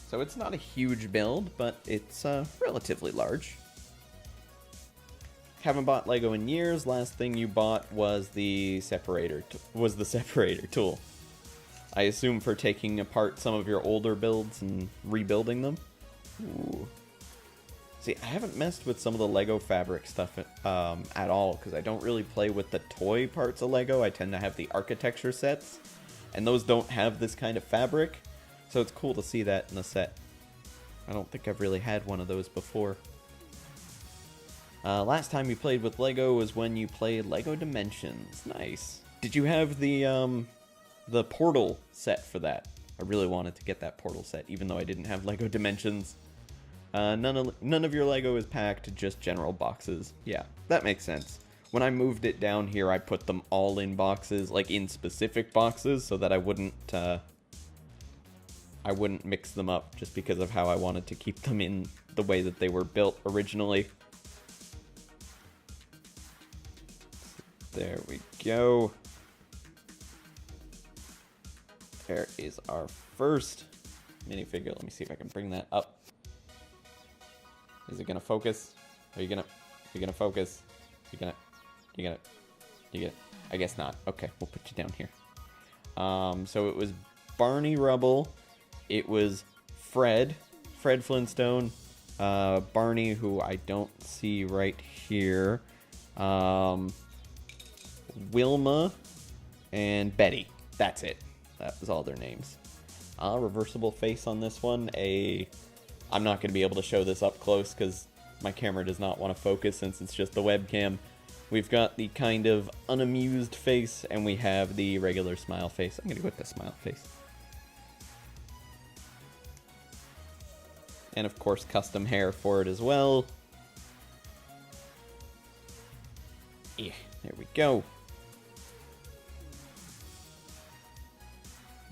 So it's not a huge build, but it's relatively large. Haven't bought Lego in years. Last thing you bought was the separator tool. I assume for taking apart some of your older builds and rebuilding them. Ooh. See, I haven't messed with some of the Lego fabric stuff at all, because I don't really play with the toy parts of Lego. I tend to have the architecture sets, and those don't have this kind of fabric, so it's cool to see that in a set. I don't think I've really had one of those before. Last time you played with Lego was when you played Lego Dimensions. Nice. Did you have the portal set for that? I really wanted to get that portal set, even though I didn't have Lego Dimensions. None of your Lego is packed, just general boxes. Yeah, that makes sense. When I moved it down here, I put them all in boxes, like in specific boxes, so that I wouldn't mix them up, just because of how I wanted to keep them in the way that they were built originally. There we go. There is our first minifigure. Let me see if I can bring that up. Is it gonna focus? Are you gonna focus? You gonna? I guess not. Okay, we'll put you down here. So it was Barney Rubble. It was Fred Flintstone. Barney, who I don't see right here. Wilma and Betty. That's it. That was all their names. Reversible face on this one. I'm not going to be able to show this up close because my camera does not want to focus since it's just the webcam. We've got the kind of unamused face, and we have the regular smile face. I'm going to go with the smile face. And of course, custom hair for it as well. Yeah, there we go.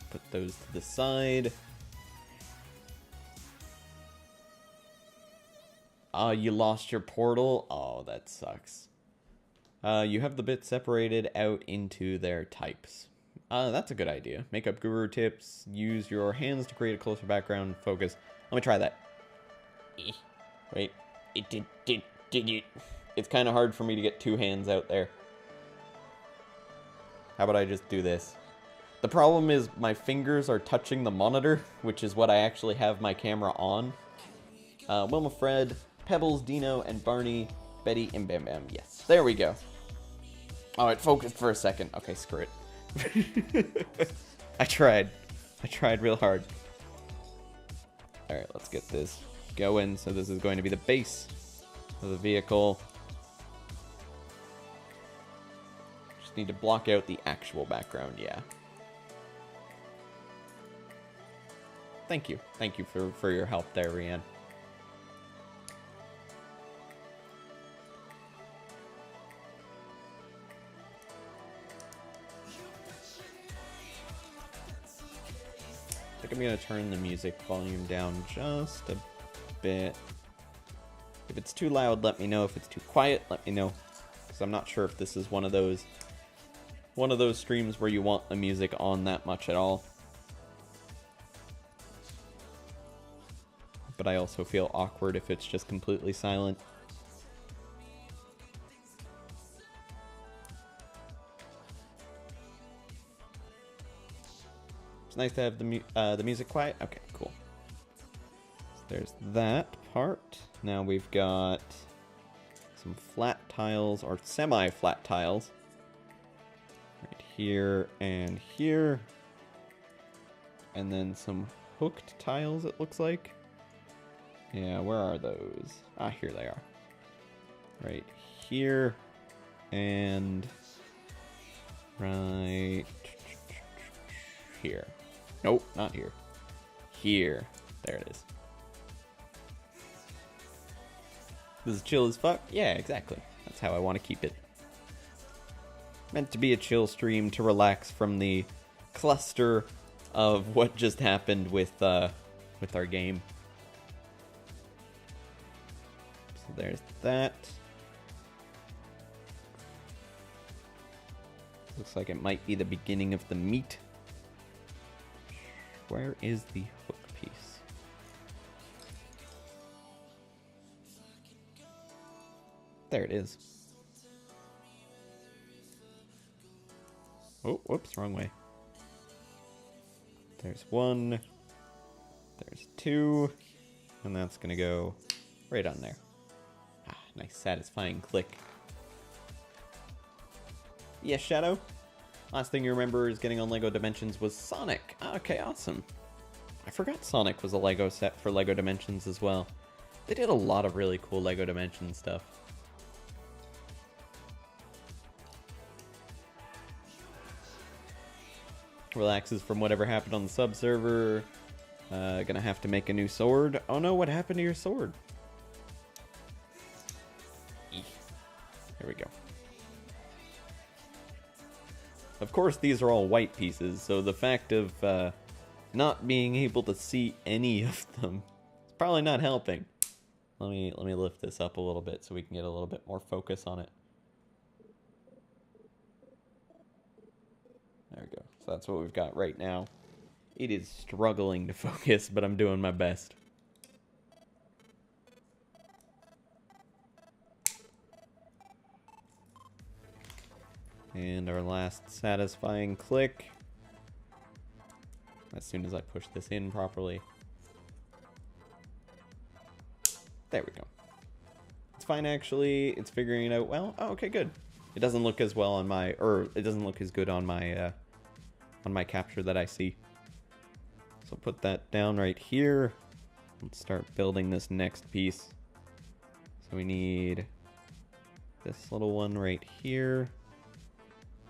Put those to the side. You lost your portal. Oh, that sucks. You have the bits separated out into their types. That's a good idea. Makeup guru tips. Use your hands to create a closer background. Focus. Let me try that. Wait. It did it. It's kind of hard for me to get two hands out there. How about I just do this? The problem is my fingers are touching the monitor, which is what I actually have my camera on. Wilma, Fred, Pebbles, Dino, and Barney, Betty, and Bam Bam. Yes, there we go. Oh, it focused for a second. Okay, screw it. I tried real hard. Alright, let's get this going. So this is going to be the base of the vehicle. Just need to block out the actual background, yeah. Thank you. Thank you for your help there, Rianne. I think I'm going to turn the music volume down just a bit. If it's too loud, let me know. If it's too quiet, let me know. Because I'm not sure if this is one of those streams where you want the music on that much at all. But I also feel awkward if it's just completely silent. It's nice to have the music quiet. Okay, cool. So there's that part. Now we've got some flat tiles, or semi-flat tiles. Right here and here. And then some hooked tiles, it looks like. Yeah, where are those? Ah, here they are. Right here. And right here. Nope, not here. Here. There it is. This is chill as fuck? Yeah, exactly. That's how I want to keep it. Meant to be a chill stream to relax from the cluster of what just happened with our game. So there's that. Looks like it might be the beginning of the meat. Where is the hook piece? There it is. Oh, whoops, wrong way. There's one. There's two. And that's going to go right on there. Ah, nice satisfying click. Yes, Shadow? Last thing you remember is getting on LEGO Dimensions was Sonic. Okay, awesome. I forgot Sonic was a LEGO set for LEGO Dimensions as well. They did a lot of really cool LEGO Dimensions stuff. Relaxes from whatever happened on the sub-server. Gonna have to make a new sword. Oh no, what happened to your sword? Eek. There we go. Of course, these are all white pieces, so the fact of not being able to see any of them is probably not helping. Let me lift this up a little bit so we can get a little bit more focus on it. There we go. So that's what we've got right now. It is struggling to focus, but I'm doing my best. And our last satisfying click. As soon as I push this in properly. There we go. It's fine, actually. It's figuring it out well. Oh, okay, good. It doesn't look as well on my, or it doesn't look as good on my capture that I see. So put that down right here. Let's start building this next piece. So we need this little one right here.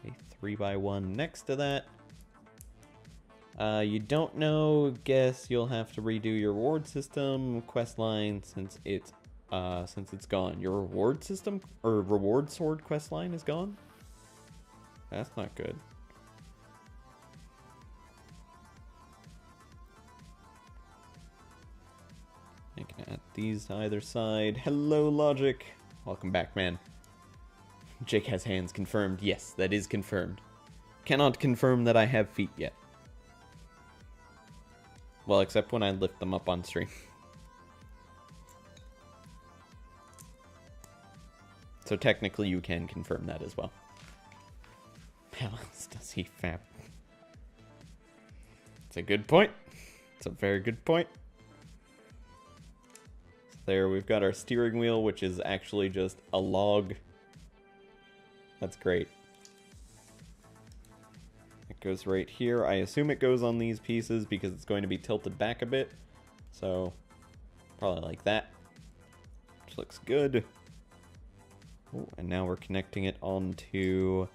A 3x1 next to that. You don't know, guess you'll have to redo your reward system quest line since it's gone. Your reward system or reward sword quest line is gone? That's not good. Making at these to either side. Hello, Logic. Welcome back, man. Jake has hands confirmed. Yes, that is confirmed. Cannot confirm that I have feet yet. Well, except when I lift them up on stream. So technically you can confirm that as well. How else does he fab? It's a good point. It's a very good point. So there we've got our steering wheel, which is actually just a log. That's great. It goes right here. I assume it goes on these pieces because it's going to be tilted back a bit. So, probably like that. Which looks good. Ooh, and now we're connecting it onto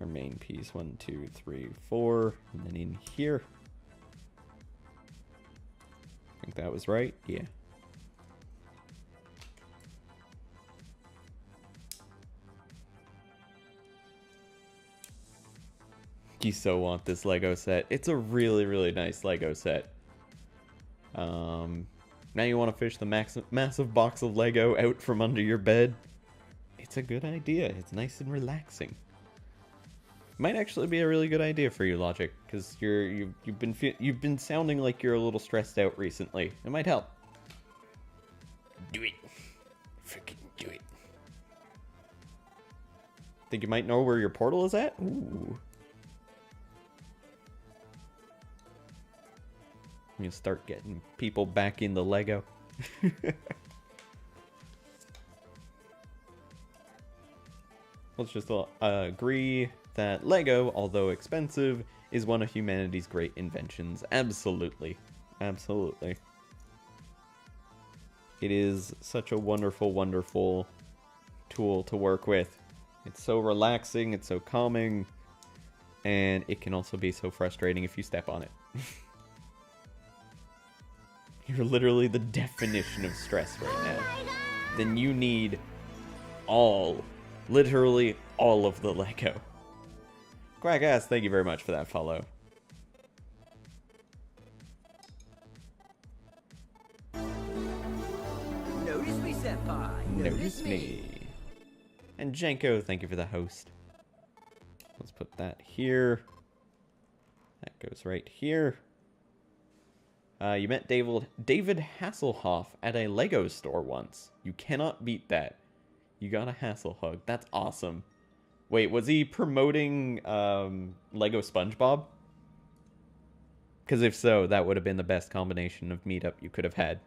our main piece. 1, 2, 3, 4. And then in here. I think that was right. Yeah. You so want this Lego set. It's a really, really nice Lego set. Now you want to fish the massive box of Lego out from under your bed. It's a good idea. It's nice and relaxing. Might actually be a really good idea for you, Logic, because you've been sounding like you're a little stressed out recently. It might help. Do it. Freaking do it. Think you might know where your portal is at? Ooh. I'm gonna start getting people back into Lego. Let's just agree that Lego, although expensive, is one of humanity's great inventions. Absolutely. Absolutely. It is such a wonderful, wonderful tool to work with. It's so relaxing, it's so calming, and it can also be so frustrating if you step on it. You're literally the definition of stress right now. Then you need literally all of the Lego. Quackass, thank you very much for that follow. Notice me, senpai. Notice me. And Janko, thank you for the host. Let's put that here. That goes right here. You met David Hasselhoff at a Lego store once. You cannot beat that. You got a hassle hug. That's awesome. Wait, was he promoting Lego SpongeBob? Because if so, that would have been the best combination of meetup you could have had.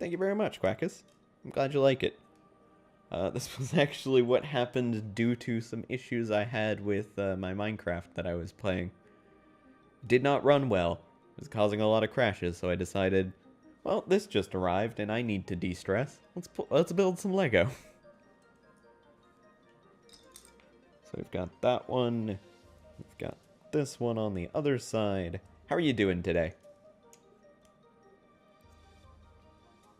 Thank you very much, Quackus. I'm glad you like it. This was actually what happened due to some issues I had with my Minecraft that I was playing. Did not run well. It was causing a lot of crashes, so I decided, well, this just arrived and I need to de-stress. Let's build some Lego. So we've got that one. We've got this one on the other side. How are you doing today?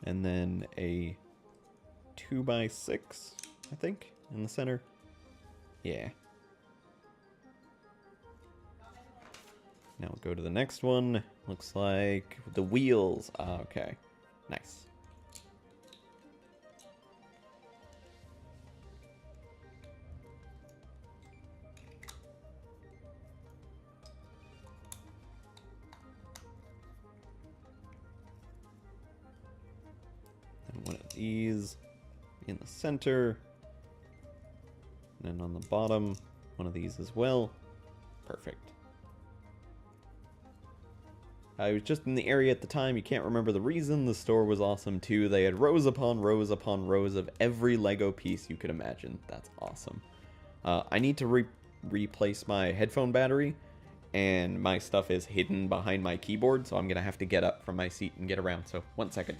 And then a 2x6, I think, in the center. Yeah. Now we'll go to the next one. Looks like the wheels. Ah, okay. Nice. And one of these in the center. And then on the bottom, one of these as well. Perfect. I was just in the area at the time. You can't remember the reason. The store was awesome too. They had rows upon rows upon rows of every Lego piece you could imagine. That's awesome. I need to replace my headphone battery, and my stuff is hidden behind my keyboard, so I'm going to have to get up from my seat and get around. So, 1 second.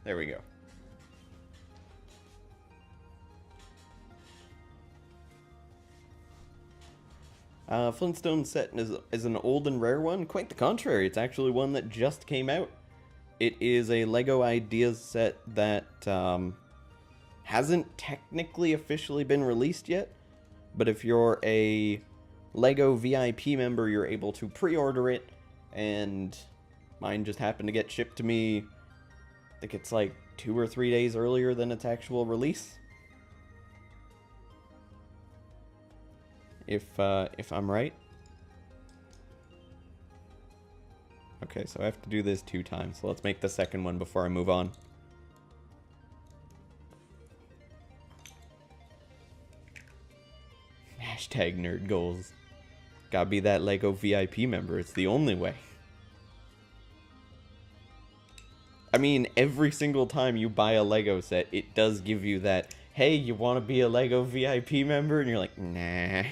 There we go. Flintstones set is an old and rare one. Quite the contrary. It's actually one that just came out. It is a Lego Ideas set that hasn't technically officially been released yet. But if you're a Lego VIP member, you're able to pre-order it. And mine just happened to get shipped to me, I think it's like 2 or 3 days earlier than its actual release. If I'm right. Okay, so I have to do this 2 times. So let's make the second one before I move on. Hashtag nerd goals. Gotta be that Lego VIP member. It's the only way. I mean, every single time you buy a Lego set, it does give you that, hey, you want to be a Lego VIP member? And you're like, nah. Okay,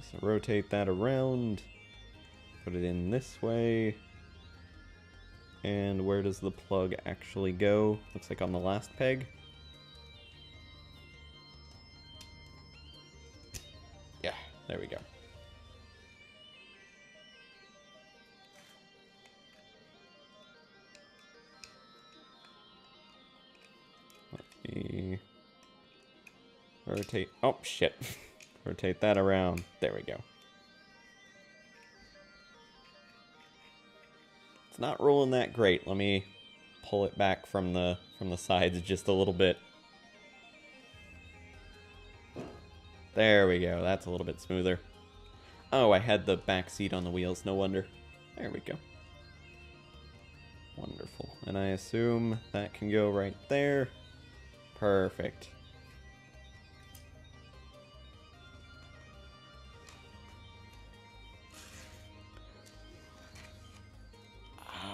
so rotate that around. Put it in this way. And where does the plug actually go? Looks like on the last peg. Yeah, there we go. Rotate. Oh, shit. Rotate that around. There we go. It's not rolling that great. Let me pull it back from the sides just a little bit. There we go. That's a little bit smoother. Oh, I had the back seat on the wheels. No wonder. There we go. Wonderful. And I assume that can go right there. Perfect.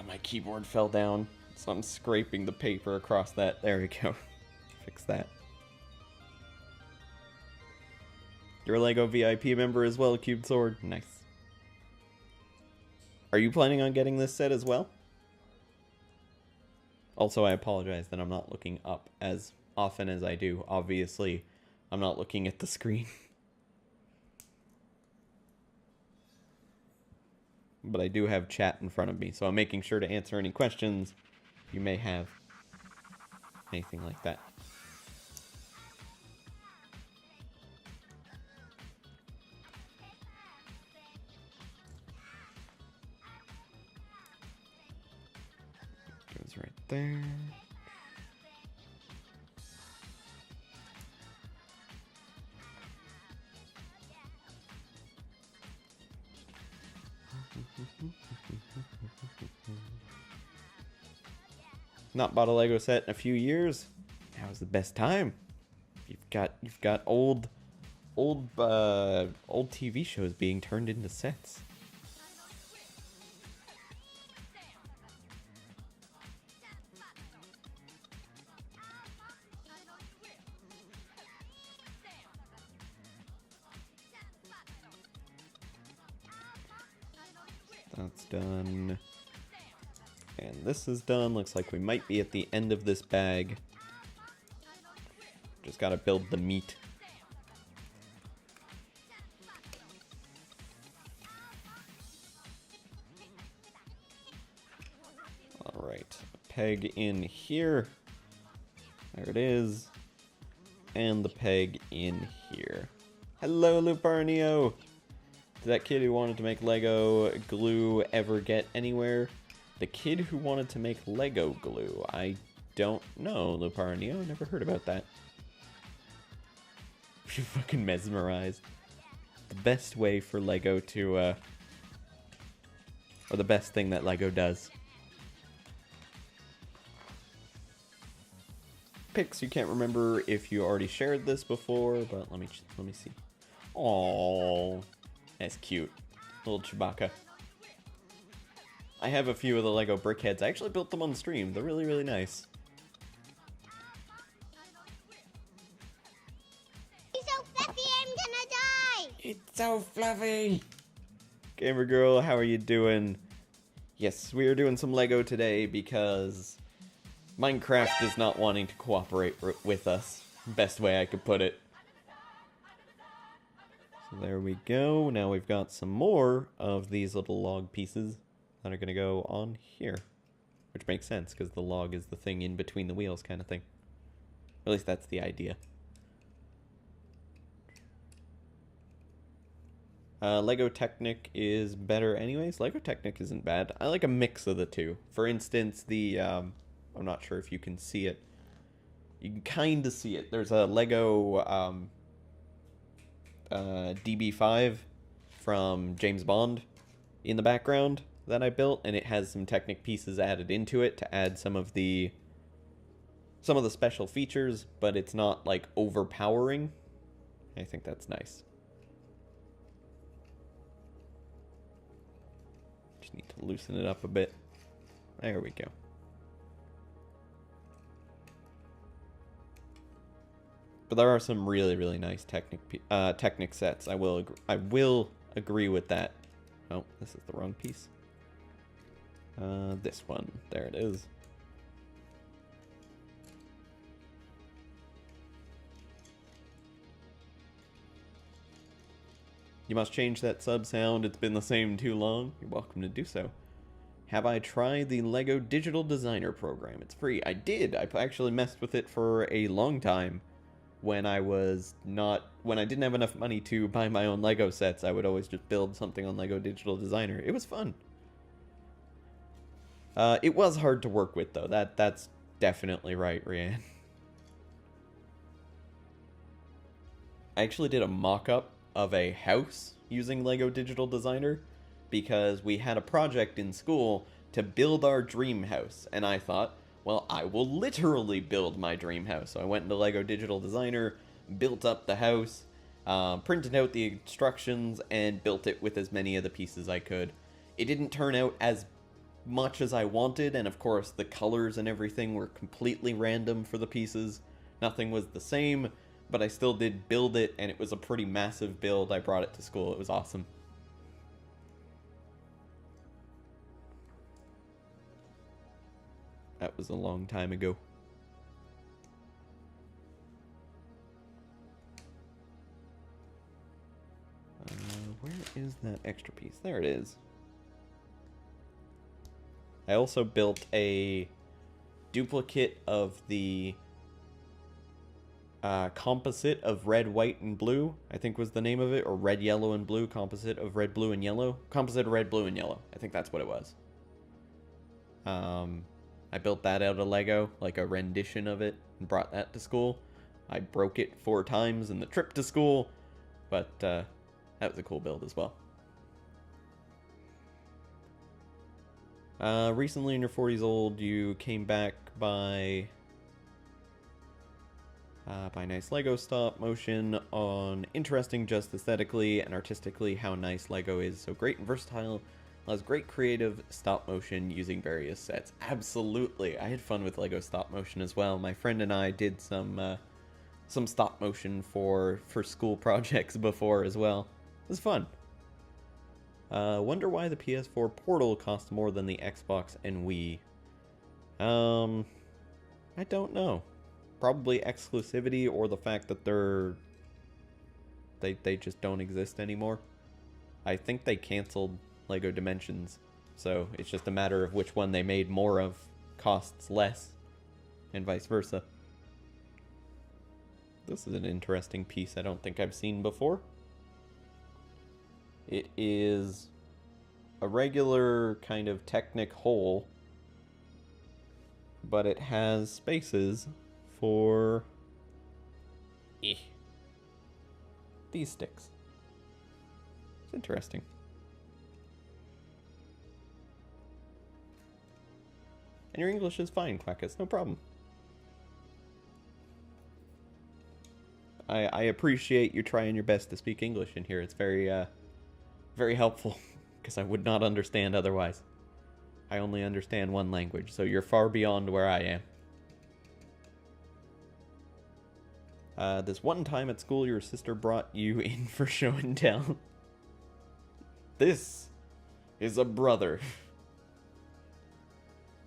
My keyboard fell down, so I'm scraping the paper across that. There we go. Fix that. You're a Lego VIP member as well, Cubed Sword. Nice. Are you planning on getting this set as well? Also, I apologize that I'm not looking up as often as I do. Obviously, I'm not looking at the screen. but I do have chat in front of me, so I'm making sure to answer any questions you may have. Anything like that. Goes right there. Not bought a Lego set in a few years. Now is the best time. You've got old TV shows being turned into sets. That's done. And this is done. Looks like we might be at the end of this bag. Just gotta build the meat. Alright, peg in here. There it is. And the peg in here. Hello, Luparnio! Did that kid who wanted to make Lego glue ever get anywhere? The kid who wanted to make Lego glue. I don't know, Luparnio. Never heard about that. You're fucking mesmerized. The best way for Lego to, or the best thing that Lego does. Pix, you can't remember if you already shared this before, but let me see. Aww. That's cute. Little Chewbacca. I have a few of the Lego brickheads. I actually built them on stream. They're really, really nice. It's so fluffy, I'm gonna die! It's so fluffy! Gamer girl, how are you doing? Yes, we are doing some Lego today because Minecraft is not wanting to cooperate with us. Best way I could put it. So there we go. Now we've got some more of these little log pieces that are going to go on here. Which makes sense, because the log is the thing in between the wheels kind of thing. At least that's the idea. Lego Technic is better anyways. Lego Technic isn't bad. I like a mix of the two. For instance, the... I'm not sure if you can see it. You can kind of see it. There's a Lego DB5 from James Bond in the background that I built, and it has some Technic pieces added into it to add some of the special features, but it's not like overpowering. I think that's nice. Just need to loosen it up a bit. There we go. But there are some really, really nice Technic sets. I will agree with that. Oh, this is the wrong piece. This one. There it is. You must change that sub sound. It's been the same too long. You're welcome to do so. Have I tried the Lego Digital Designer program? It's free. I did. I actually messed with it for a long time. When I didn't have enough money to buy my own Lego sets, I would always just build something on Lego Digital Designer. It was fun. It was hard to work with, though. That's definitely right, Rianne. I actually did a mock-up of a house using Lego Digital Designer because we had a project in school to build our dream house, and I thought, well, I will literally build my dream house. So I went into Lego Digital Designer, built up the house, printed out the instructions, and built it with as many of the pieces I could. It didn't turn out as much as I wanted, and of course the colors and everything were completely random for the pieces. Nothing was the same, but I still did build it, and it was a pretty massive build. I brought it to school. It was awesome. That was a long time ago. Where is that extra piece? There it is. I also built a duplicate of the composite of red, white, and blue, I think was the name of it, or red, yellow, and blue, composite of red, blue, and yellow. Composite of red, blue, and yellow. I think that's what it was. I built that out of Lego, like a rendition of it, and brought that to school. I broke it 4 times in the trip to school, but that was a cool build as well. Recently in your 40s old, you came back by nice Lego stop motion on interesting just aesthetically and artistically how nice Lego is. So great and versatile, allows great creative stop motion using various sets. Absolutely, I had fun with Lego stop motion as well. My friend and I did some stop motion for school projects before as well. It was fun. Wonder why the PS4 Portal costs more than the Xbox and Wii. I don't know. Probably exclusivity or the fact that they just don't exist anymore. I think they canceled Lego Dimensions, so it's just a matter of which one they made more of costs less, and vice versa. This is an interesting piece I don't think I've seen before. It is a regular kind of Technic hole, but it has spaces for these sticks. It's interesting. And your English is fine, Quackus, no problem. I appreciate you trying your best to speak English in here. It's very, very helpful, because I would not understand otherwise. I only understand one language, so you're far beyond where I am. This one time at school, your sister brought you in for show and tell. This is a brother.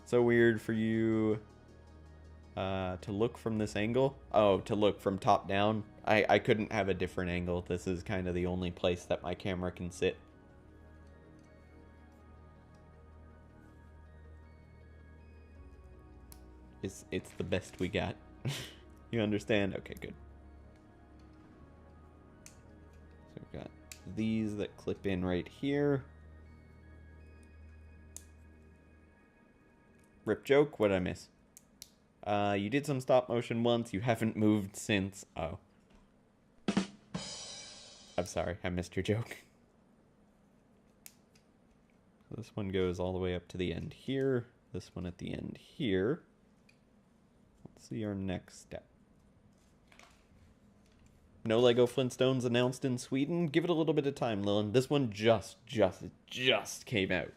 So weird for you to look from this angle. Oh, to look from top down. I couldn't have a different angle. This is kind of the only place that my camera can sit. It's the best we got. You understand? Okay, good. So we've got these that clip in right here. Rip joke, what'd I miss? You did some stop motion once, you haven't moved since. Oh. I'm sorry, I missed your joke. This one goes all the way up to the end here. This one at the end here. Let's see our next step. No Lego Flintstones announced in Sweden. Give it a little bit of time, Lillian. This one just came out.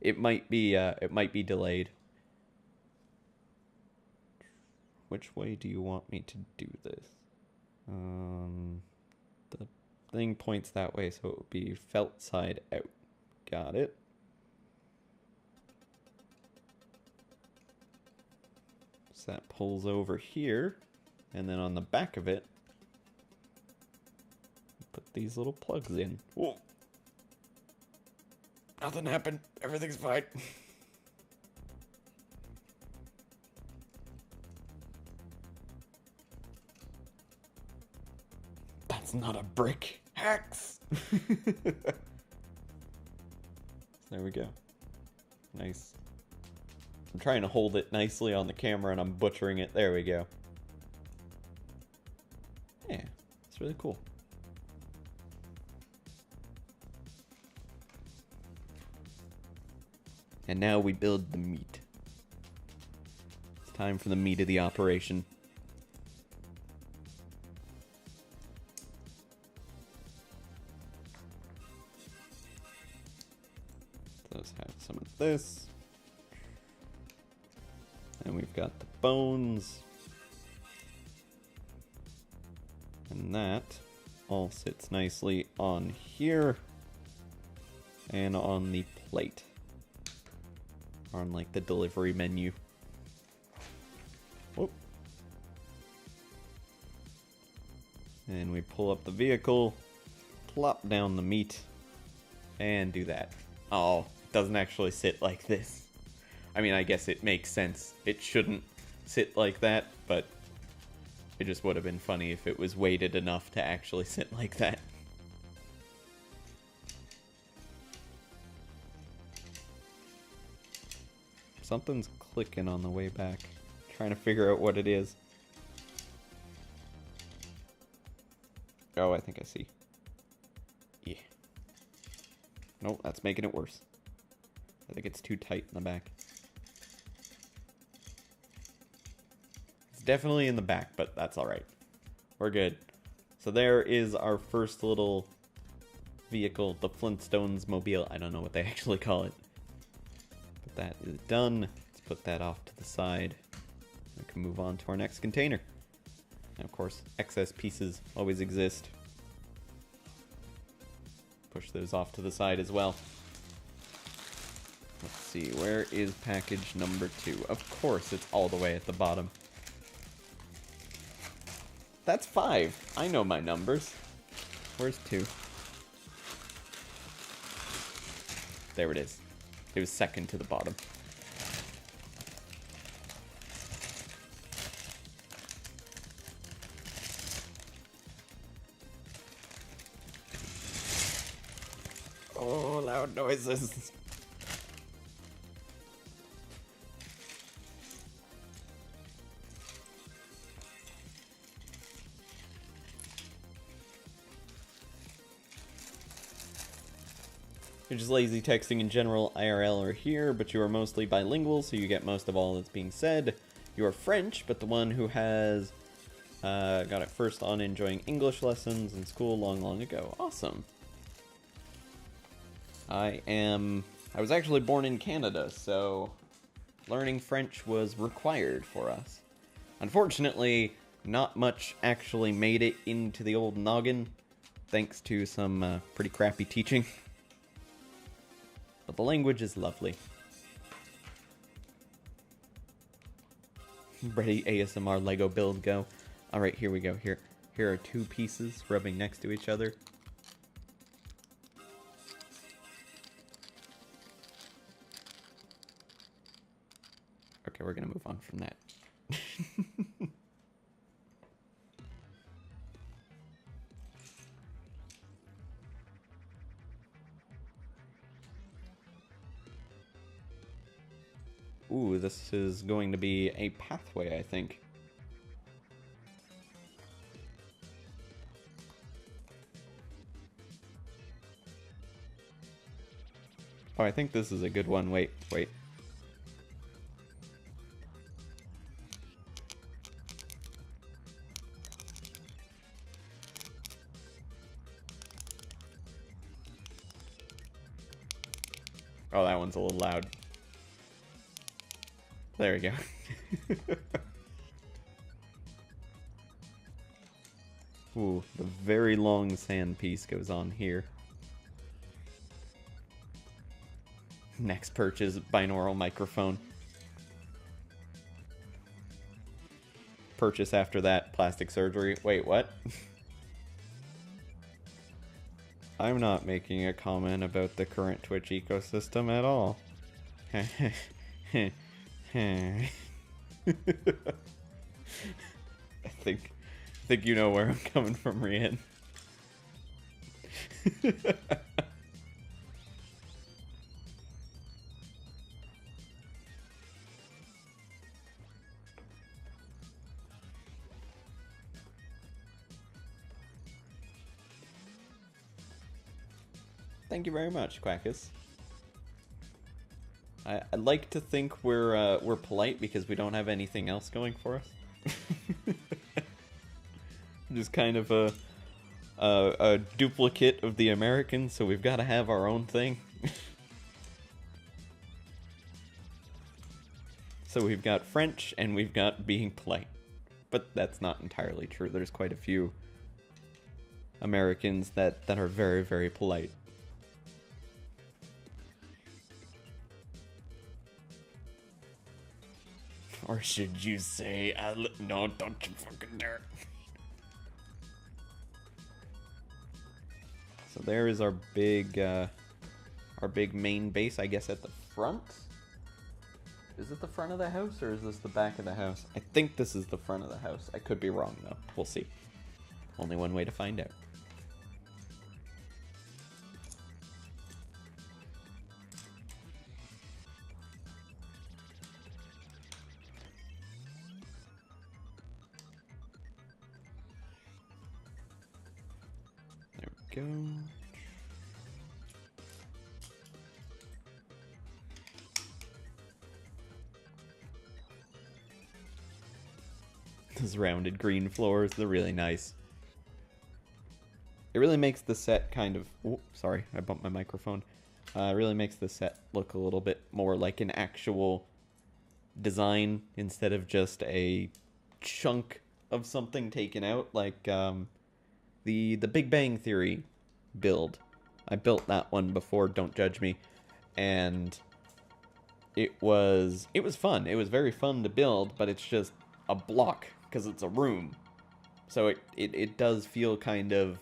It might be delayed. Which way do you want me to do this? The thing points that way, so it would be felt side out. Got it. So that pulls over here, and then on the back of it, put these little plugs in. Whoa. Nothing happened. Everything's fine. That's not a brick. Hacks! There we go. Nice. I'm trying to hold it nicely on the camera and I'm butchering it. There we go. Yeah, it's really cool. And now we build the meat. It's time for the meat of the operation. Let's have some of this. And we've got the bones. And that all sits nicely on here. And on the plate. On like the delivery menu. Whoop. And we pull up the vehicle, plop down the meat, and do that. Oh, it doesn't actually sit like this. I mean, I guess it makes sense. It shouldn't sit like that, but it just would have been funny if it was weighted enough to actually sit like that. Something's clicking on the way back. Trying to figure out what it is. Oh, I think I see. Yeah. Nope, that's making it worse. I think it's too tight in the back. It's definitely in the back, but that's alright. We're good. So there is our first little vehicle, the Flintstones mobile. I don't know what they actually call it. But that is done. Let's put that off to the side. We can move on to our next container. And of course, excess pieces always exist. Push those off to the side as well. Let's see, where is package number 2? Of course, it's all the way at the bottom. That's 5. I know my numbers. Where's 2? There it is. It was second to the bottom. Oh, loud noises. You're just lazy texting in general, IRL or here, but you are mostly bilingual, so you get most of all that's being said. You are French, but the one who has got it first on enjoying English lessons in school long ago. Awesome. I was actually born in Canada, so learning French was required for us. Unfortunately, not much actually made it into the old noggin, thanks to some pretty crappy teaching. But the language is lovely. Ready ASMR Lego build go. Alright, here we go. Here are 2 pieces rubbing next to each other. Okay, we're gonna move on from that. Ooh, this is going to be a pathway, I think. Oh, I think this is a good one. Wait. Oh, that one's a little loud. There we go. Ooh, the very long sand piece goes on here. Next purchase, binaural microphone. Purchase after that, plastic surgery. Wait, what? I'm not making a comment about the current Twitch ecosystem at all. I think you know where I'm coming from, Rian. Thank you very much, Quackus. I'd like to think we're polite because we don't have anything else going for us. Just kind of a duplicate of the Americans, so we've got to have our own thing. So we've got French and we've got being polite. But that's not entirely true. There's quite a few Americans that are very, very polite. Or should you say, no, don't you fucking dare. So there is our big main base, I guess, at the front. Is it the front of the house, or is this the back of the house? I think this is the front of the house. I could be wrong, though. We'll see. Only one way to find out. There we go. Those rounded green floors, they're really nice. It really makes the set kind of... Oh, sorry, I bumped my microphone. It really makes the set look a little bit more like an actual design instead of just a chunk of something taken out, like the Big Bang Theory build. I built that one before, don't judge me, and it was fun. It was very fun to build, but it's just a block because it's a room. So it does feel kind of...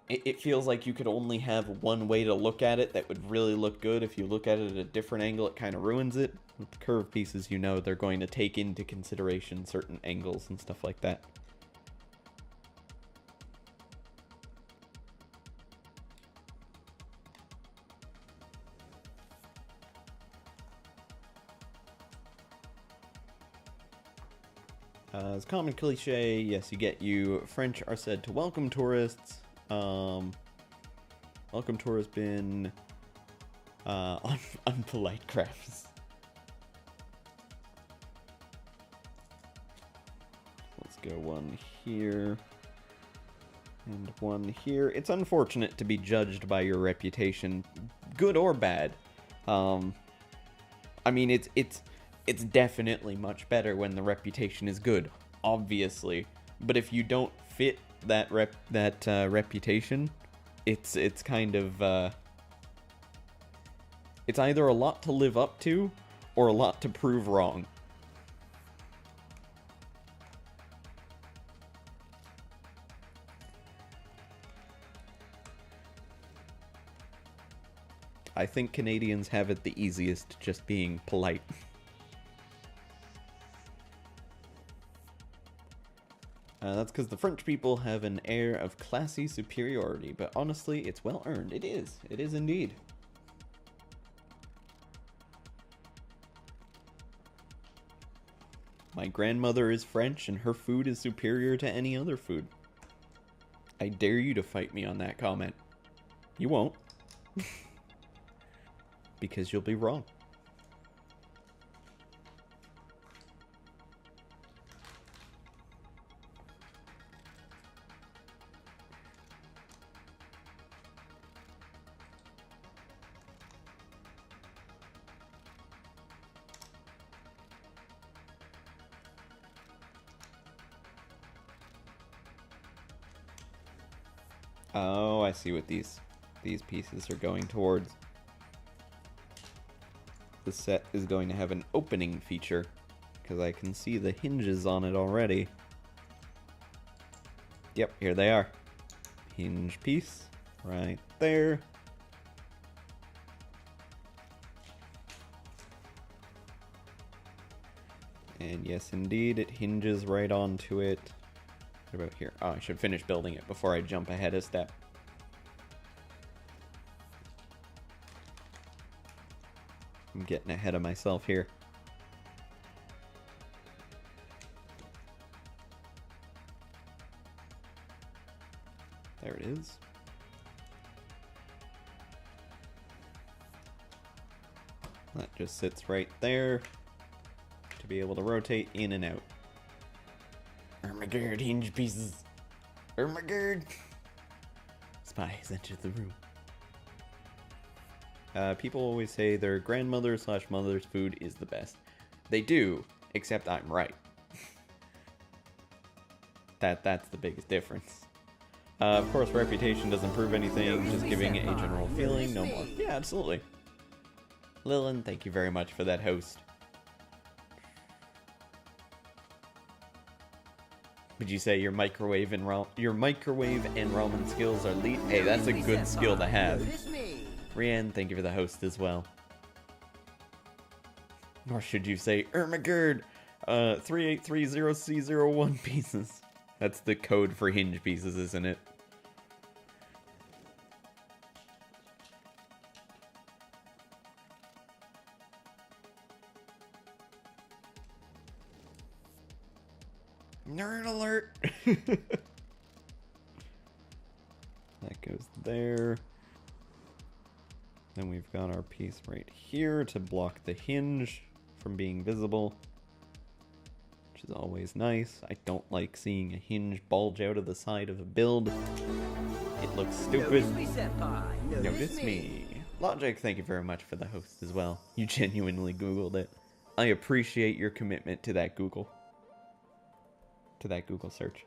It feels like you could only have one way to look at it that would really look good. If you look at it at a different angle, it kind of ruins it. With the curved pieces, you know they're going to take into consideration certain angles and stuff like that. As common cliche, yes, you French are said to welcome tourists. Welcome tour has been unpolite crafts. Let's go one here and one here. It's unfortunate to be judged by your reputation, good or bad. I mean, it's definitely much better when the reputation is good, obviously. But if you don't fit that reputation, it's kind of it's either a lot to live up to or a lot to prove wrong. I think Canadians have it the easiest just being polite. That's because the French people have an air of classy superiority, but honestly, it's well earned. It is. It is indeed. My grandmother is French, and her food is superior to any other food. I dare you to fight me on that comment. You won't. Because you'll be wrong. Oh, I see what these pieces are going towards. The set is going to have an opening feature, because I can see the hinges on it already. Yep, here they are. Hinge piece, right there. And yes, indeed, it hinges right onto it. What about here? Oh, I should finish building it before I jump ahead a step. I'm getting ahead of myself here. There it is. That just sits right there to be able to rotate in and out. Oh my god, hinge pieces. Oh my god. Spies entered the room. People always say their grandmother/mother's food is the best. They do, except I'm right. That's the biggest difference. Of course, reputation doesn't prove anything, just giving a general feeling, no more. Yeah, absolutely. Lillian, thank you very much for that host. Would you say your microwave and ramen skills are elite? Hey, that's a good skill to have. Rianne, thank you for the host as well. Or should you say Ermagerd 3830C01 pieces? That's the code for hinge pieces, isn't it? Nerd alert! That goes there. Then we've got our piece right here to block the hinge from being visible, which is always nice. I don't like seeing a hinge bulge out of the side of a build. It looks stupid. Notice me, senpai. Notice me. Logic, thank you very much for the host as well. You genuinely Googled it. I appreciate your commitment to that Google. To that Google search.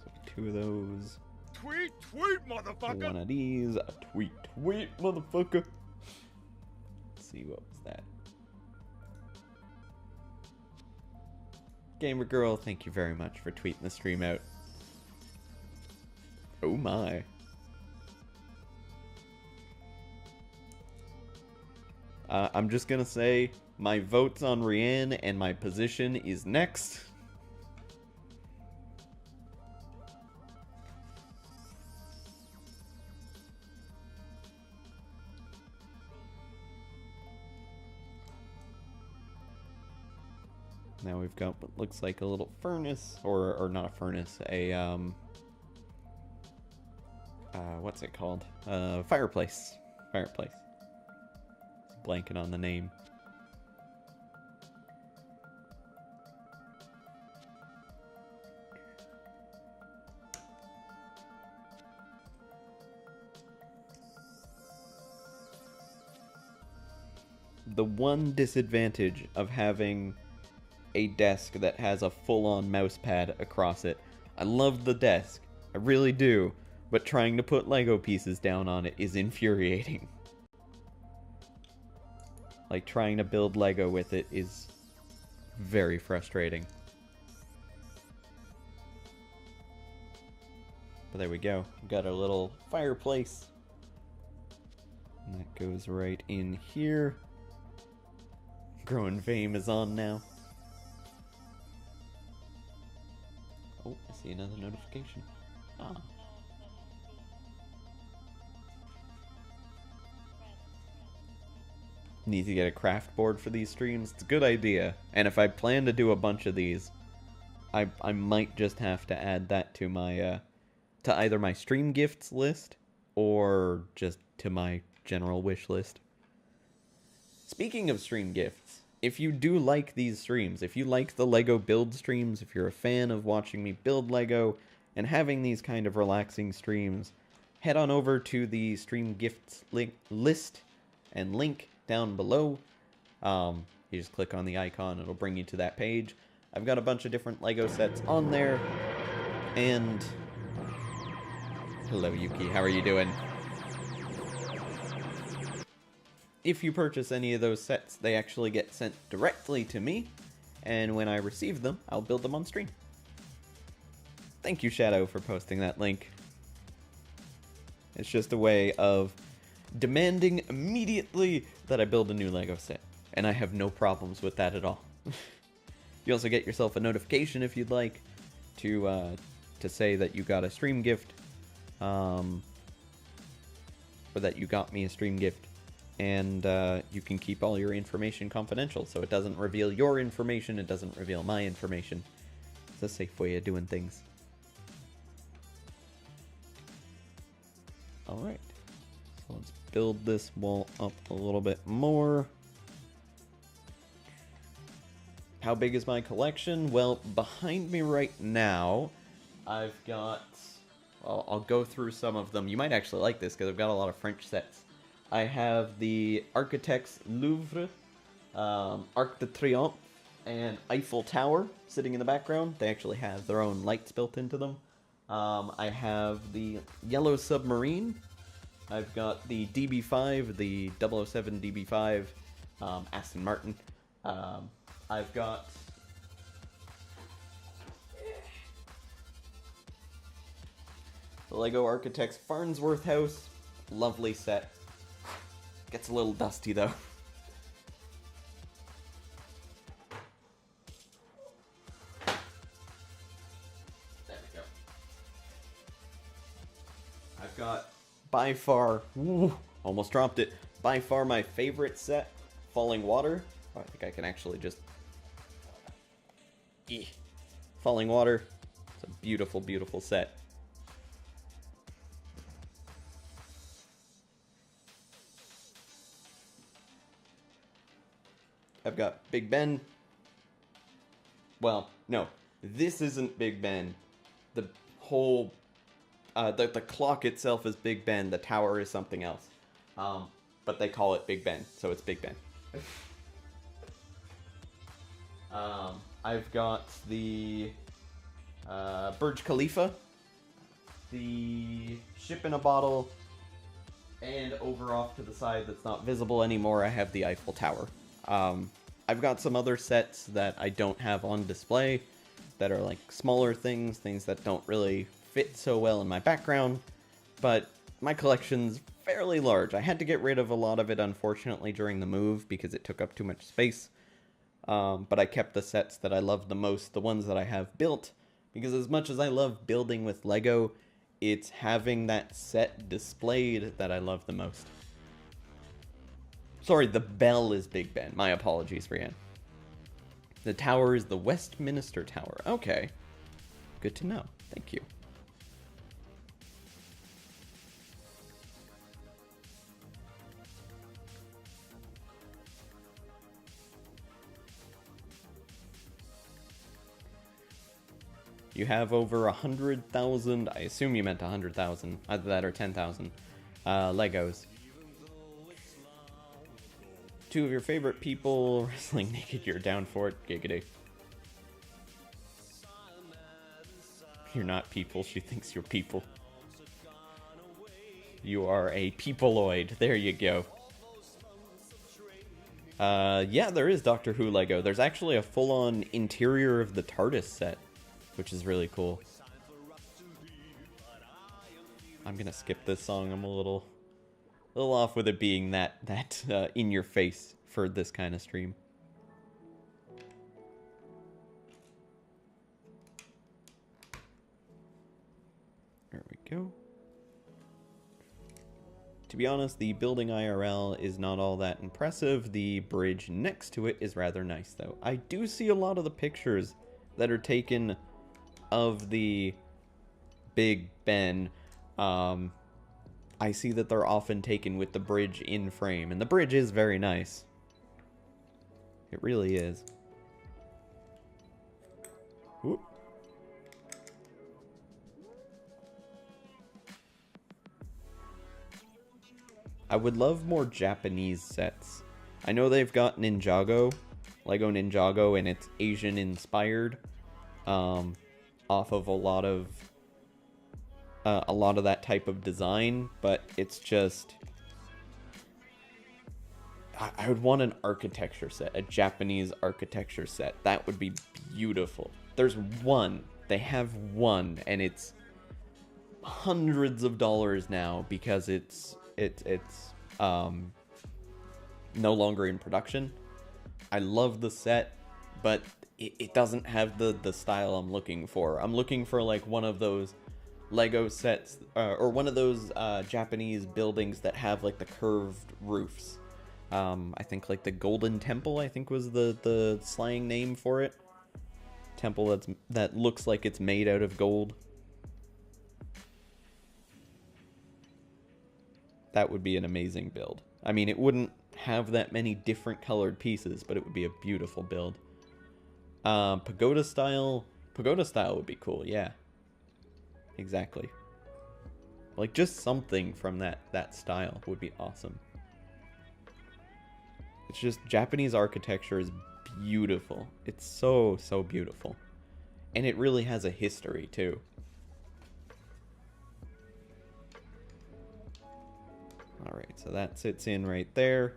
So 2 of those. Tweet, tweet, motherfucker! 1 of these. A tweet, tweet, motherfucker. Let's see, what was that? Gamer Girl, thank you very much for tweeting the stream out. Oh my. I'm just gonna say, my vote's on Rianne, and my position is next. Now we've got what looks like a little furnace, or not a furnace, a, what's it called? Fireplace. Fireplace. Blanking on the name. The one disadvantage of having a desk that has a full-on mouse pad across it. I love the desk, I really do, but trying to put Lego pieces down on it is infuriating. Like, trying to build Lego with it is very frustrating. But there we go. We've got our little fireplace. And that goes right in here. Growing Fame is on now. Oh, I see another notification. Ah. Need to get a craft board for these streams. It's a good idea. And if I plan to do a bunch of these, I might just have to add that to my to either my stream gifts list or just to my general wish list. Speaking of stream gifts, if you do like these streams, if you like the Lego build streams, if you're a fan of watching me build Lego and having these kind of relaxing streams, head on over to the stream gifts list and link down below. You just click on the icon, it'll bring you to that page. I've got a bunch of different Lego sets on there, and hello Yuki, how are you doing? If you purchase any of those sets, they actually get sent directly to me, and when I receive them, I'll build them on stream. Thank you, Shadow, for posting that link. It's just a way of demanding immediately that I build a new Lego set, and I have no problems with that at all. You also get yourself a notification if you'd like to say that you got a stream gift, or that you got me a stream gift, and you can keep all your information confidential, so it doesn't reveal your information, it doesn't reveal my information. It's a safe way of doing things. Alright, so let's build this wall up a little bit more. How big is my collection? Well, behind me right now, I've got... Well, I'll go through some of them. You might actually like this, because I've got a lot of French sets. I have the Architects Louvre, Arc de Triomphe, and Eiffel Tower sitting in the background. They actually have their own lights built into them. I have the Yellow Submarine. I've got the DB5, the 007 DB5, Aston Martin. I've got The Lego Architects Farnsworth House. Lovely set. Gets a little dusty though. There we go. I've got by far, almost dropped it, by far my favorite set, Falling Water. Oh, I think I can actually just... Falling Water. It's a beautiful, beautiful set. I've got Big Ben. Well, no, this isn't Big Ben. The whole, the clock itself is Big Ben. The tower is something else. But they call it Big Ben, so it's Big Ben. I've got the Burj Khalifa, the ship in a bottle, and over off to the side that's not visible anymore, I have the Eiffel Tower. I've got some other sets that I don't have on display that are like smaller things that don't really fit so well in my background, but my collection's fairly large. I had to get rid of a lot of it, unfortunately, during the move because it took up too much space. But I kept the sets that I loved the most, the ones that I have built, because as much as I love building with Lego, it's having that set displayed that I love the most. Sorry, the bell is Big Ben. My apologies, Brienne. The tower is the Westminster Tower. Okay. Good to know. Thank you. You have over 100,000, I assume you meant 100,000, either that or 10,000, Legos. Two of your favorite people wrestling naked, you're down for it, giggity. You're not people, she thinks you're people. You are a peopleoid, there you go. Yeah, there is Doctor Who Lego. There's actually a full-on interior of the TARDIS set, which is really cool. I'm gonna skip this song. I'm a little off with it being that in your face for this kind of stream. There we go. To be honest, the building IRL is not all that impressive. The bridge next to it is rather nice, though. I do see a lot of the pictures that are taken of the Big Ben. I see that they're often taken with the bridge in frame, and the bridge is very nice. It really is. Whoop. I would love more Japanese sets. I know they've got Ninjago, Lego Ninjago, and it's Asian inspired, off of a lot of that type of design, but it's just, I would want an architecture set, a Japanese architecture set. That would be beautiful. There's one, they have one, and it's hundreds of dollars now because it's no longer in production. I love the set, but it doesn't have the style I'm looking for. I'm looking for like one of those Lego sets, or one of those Japanese buildings that have like the curved roofs. I think like the Golden Temple, I think was the slang name for it. Temple that looks like it's made out of gold. That would be an amazing build. I mean, it wouldn't have that many different colored pieces, but it would be a beautiful build. Pagoda style would be cool, yeah. Exactly. Like, just something from that style would be awesome. It's just, Japanese architecture is beautiful. It's so, so beautiful. And it really has a history, too. Alright, so that sits in right there.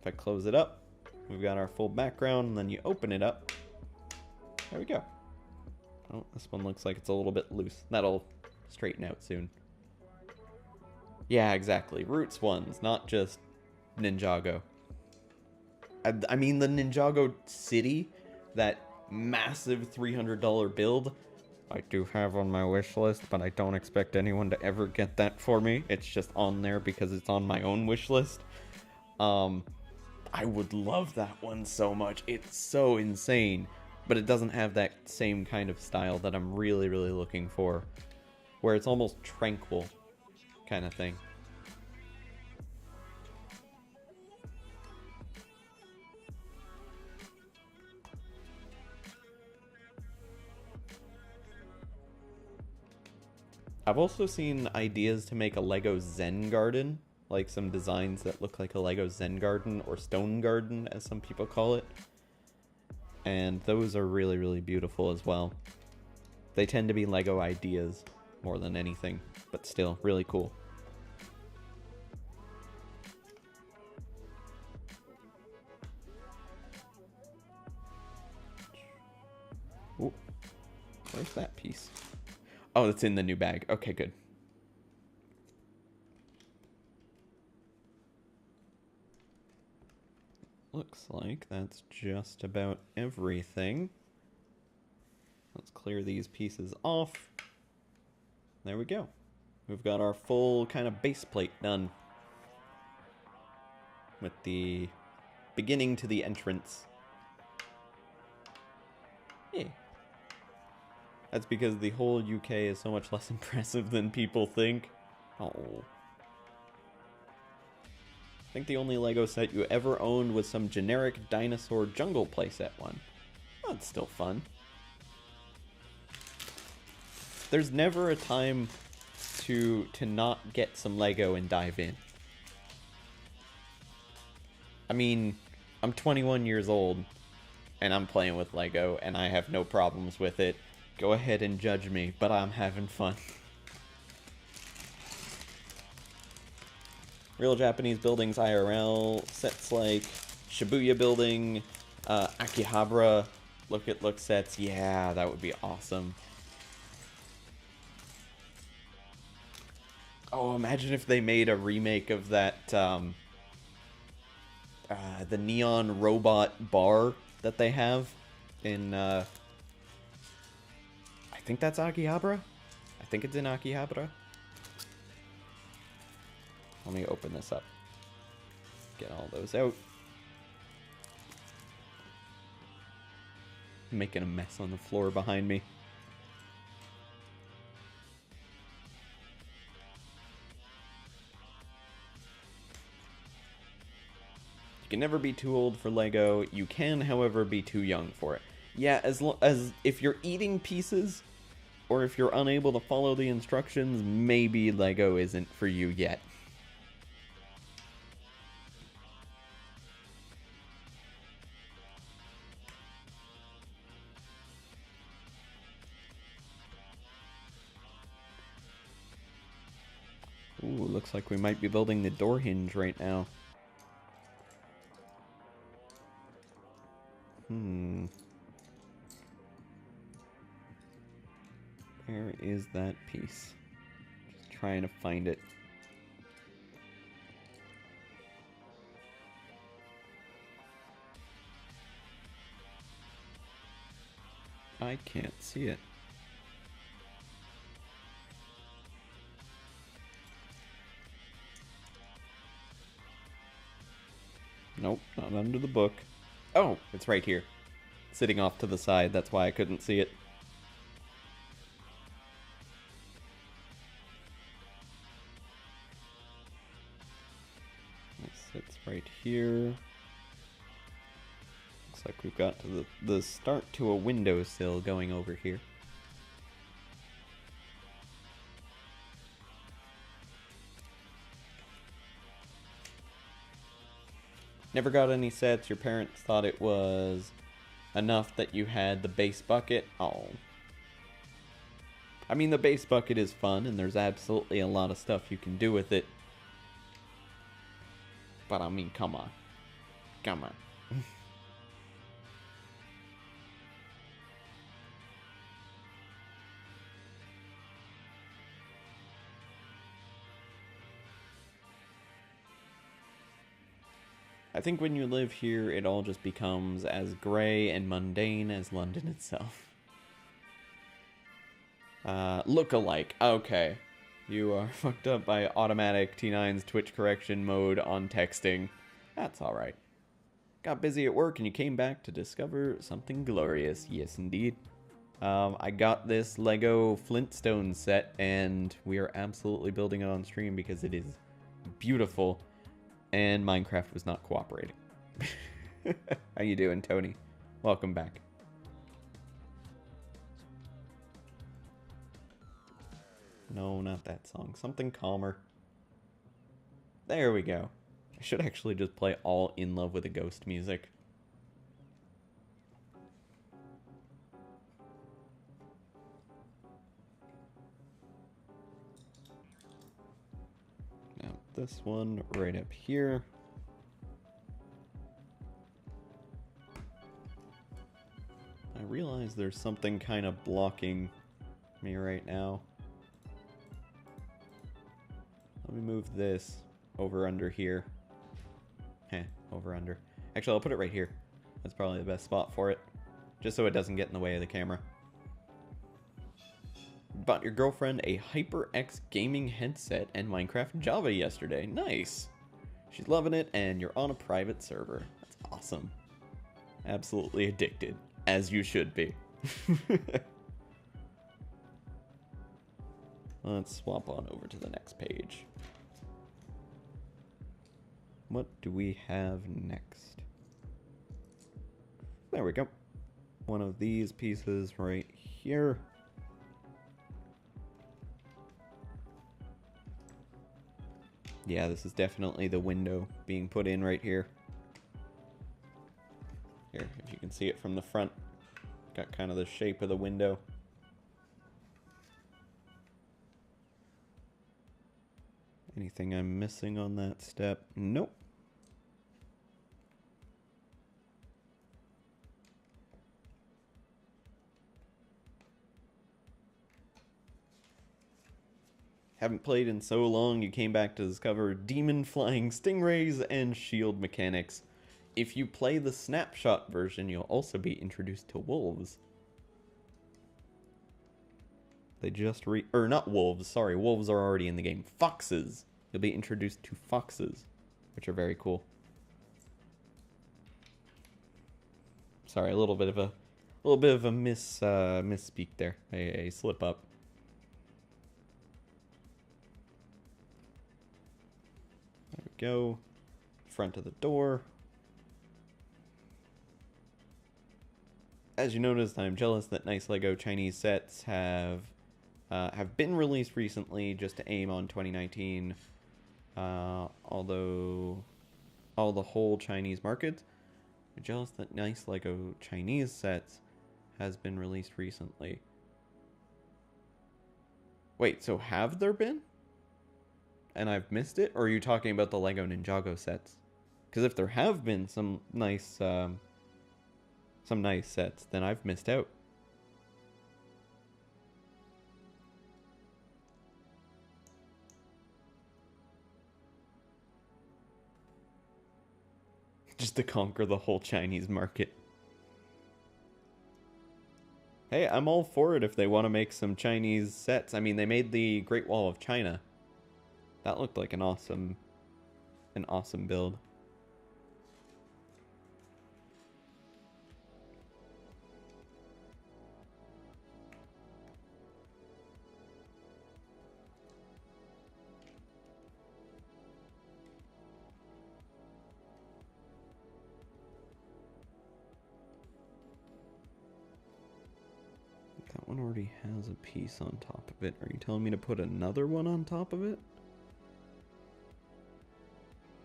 If I close it up, we've got our full background, and then you open it up. There we go. Oh, this one looks like it's a little bit loose. That'll straighten out soon. Yeah, exactly. Roots ones, not just Ninjago. I mean, the Ninjago City, that massive $300 build, I do have on my wish list, but I don't expect anyone to ever get that for me. It's just on there because it's on my own wish list. I would love that one so much. It's so insane, but it doesn't have that same kind of style that I'm really, really looking for, where it's almost tranquil kind of thing. I've also seen ideas to make a Lego Zen garden, like some designs that look like a Lego Zen garden, or stone garden as some people call it. And those are really, really beautiful as well. They tend to be Lego ideas more than anything, but still really cool. Ooh, where's that piece? Oh, it's in the new bag. Okay, good. Looks like that's just about everything. Let's clear these pieces off. There we go. We've got our full kind of base plate done. With the beginning to the entrance. Yeah. That's because the whole UK is so much less impressive than people think. Oh. I think the only Lego set you ever owned was some generic dinosaur jungle playset one. That's still fun. There's never a time to not get some Lego and dive in. I mean, I'm 21 years old, and I'm playing with Lego, and I have no problems with it. Go ahead and judge me, but I'm having fun. Real Japanese buildings IRL, sets like Shibuya Building, Akihabara, look sets. Yeah, that would be awesome. Oh, imagine if they made a remake of that, the neon robot bar that they have in, I think that's Akihabara? I think it's in Akihabara. Let me open this up. Get all those out. I'm making a mess on the floor behind me. You can never be too old for Lego. You can, however, be too young for it. Yeah, as if you're eating pieces, or if you're unable to follow the instructions, maybe Lego isn't for you yet. Ooh, looks like we might be building the door hinge right now. Where is that piece? Just trying to find it. I can't see it. Nope, not under the book. Oh, it's right here. Sitting off to the side, that's why I couldn't see it. It sits right here. Looks like we've got to the start to a windowsill going over here. Never got any sets. Your parents thought it was enough that you had the base bucket. Oh. I mean, the base bucket is fun, and there's absolutely a lot of stuff you can do with it. But I mean, come on. Come on. I think when you live here, it all just becomes as grey and mundane as London itself. Look-alike. Okay. You are fucked up by automatic T9's Twitch correction mode on texting. That's alright. Got busy at work and you came back to discover something glorious. Yes, indeed. I got this Lego Flintstones set and we are absolutely building it on stream because it is beautiful and Minecraft was not cooperating. How you doing, Tony? Welcome back. No, not that song. Something calmer. There we go. I should actually just play all In Love with a Ghost music. Now, this one right up here. I realize there's something kind of blocking me right now. Let me move this over under here. Over under. Actually, I'll put it right here. That's probably the best spot for it. Just so it doesn't get in the way of the camera. Bought your girlfriend a HyperX gaming headset and Minecraft Java yesterday. Nice. She's loving it and you're on a private server. That's awesome. Absolutely addicted. As you should be. Let's swap on over to the next page. What do we have next? There we go. One of these pieces right here. Yeah, this is definitely the window being put in right here. Here, if you can see it from the front. Got kind of the shape of the window. Anything I'm missing on that step? Nope. Haven't played in so long, you came back to discover demon flying stingrays and shield mechanics. If you play the snapshot version, you'll also be introduced to wolves. They just or not wolves, sorry, wolves are already in the game. Foxes. You'll be introduced to foxes, which are very cool. Sorry, a little bit of a misspeak there. A slip up. There we go. Front of the door. As you noticed, I'm jealous that nice Lego Chinese sets have been released recently just to aim on 2019. Although the whole Chinese market, I'm jealous that nice Lego Chinese sets has been released recently. Wait, so have there been? And I've missed it? Or are you talking about the Lego Ninjago sets? Because if there have been some nice sets, then I've missed out. Just to conquer the whole Chinese market. Hey, I'm all for it if they want to make some Chinese sets. I mean, they made the Great Wall of China. That looked like an awesome build. That one already has a piece on top of it. Are you telling me to put another one on top of it?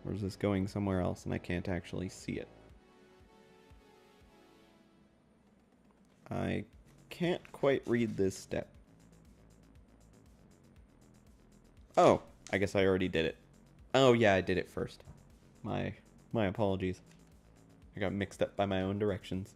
Or is this going somewhere else and I can't actually see it? I can't quite read this step. Oh, I guess I already did it. Oh yeah, I did it first. My apologies. I got mixed up by my own directions.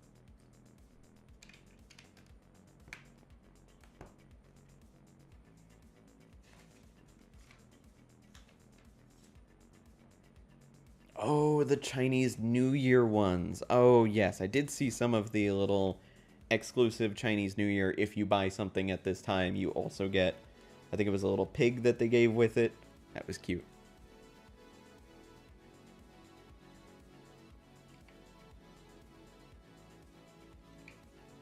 Oh, the Chinese New Year ones. Oh, yes. I did see some of the little exclusive Chinese New Year. If you buy something at this time, you also get, I think it was a little pig that they gave with it. That was cute.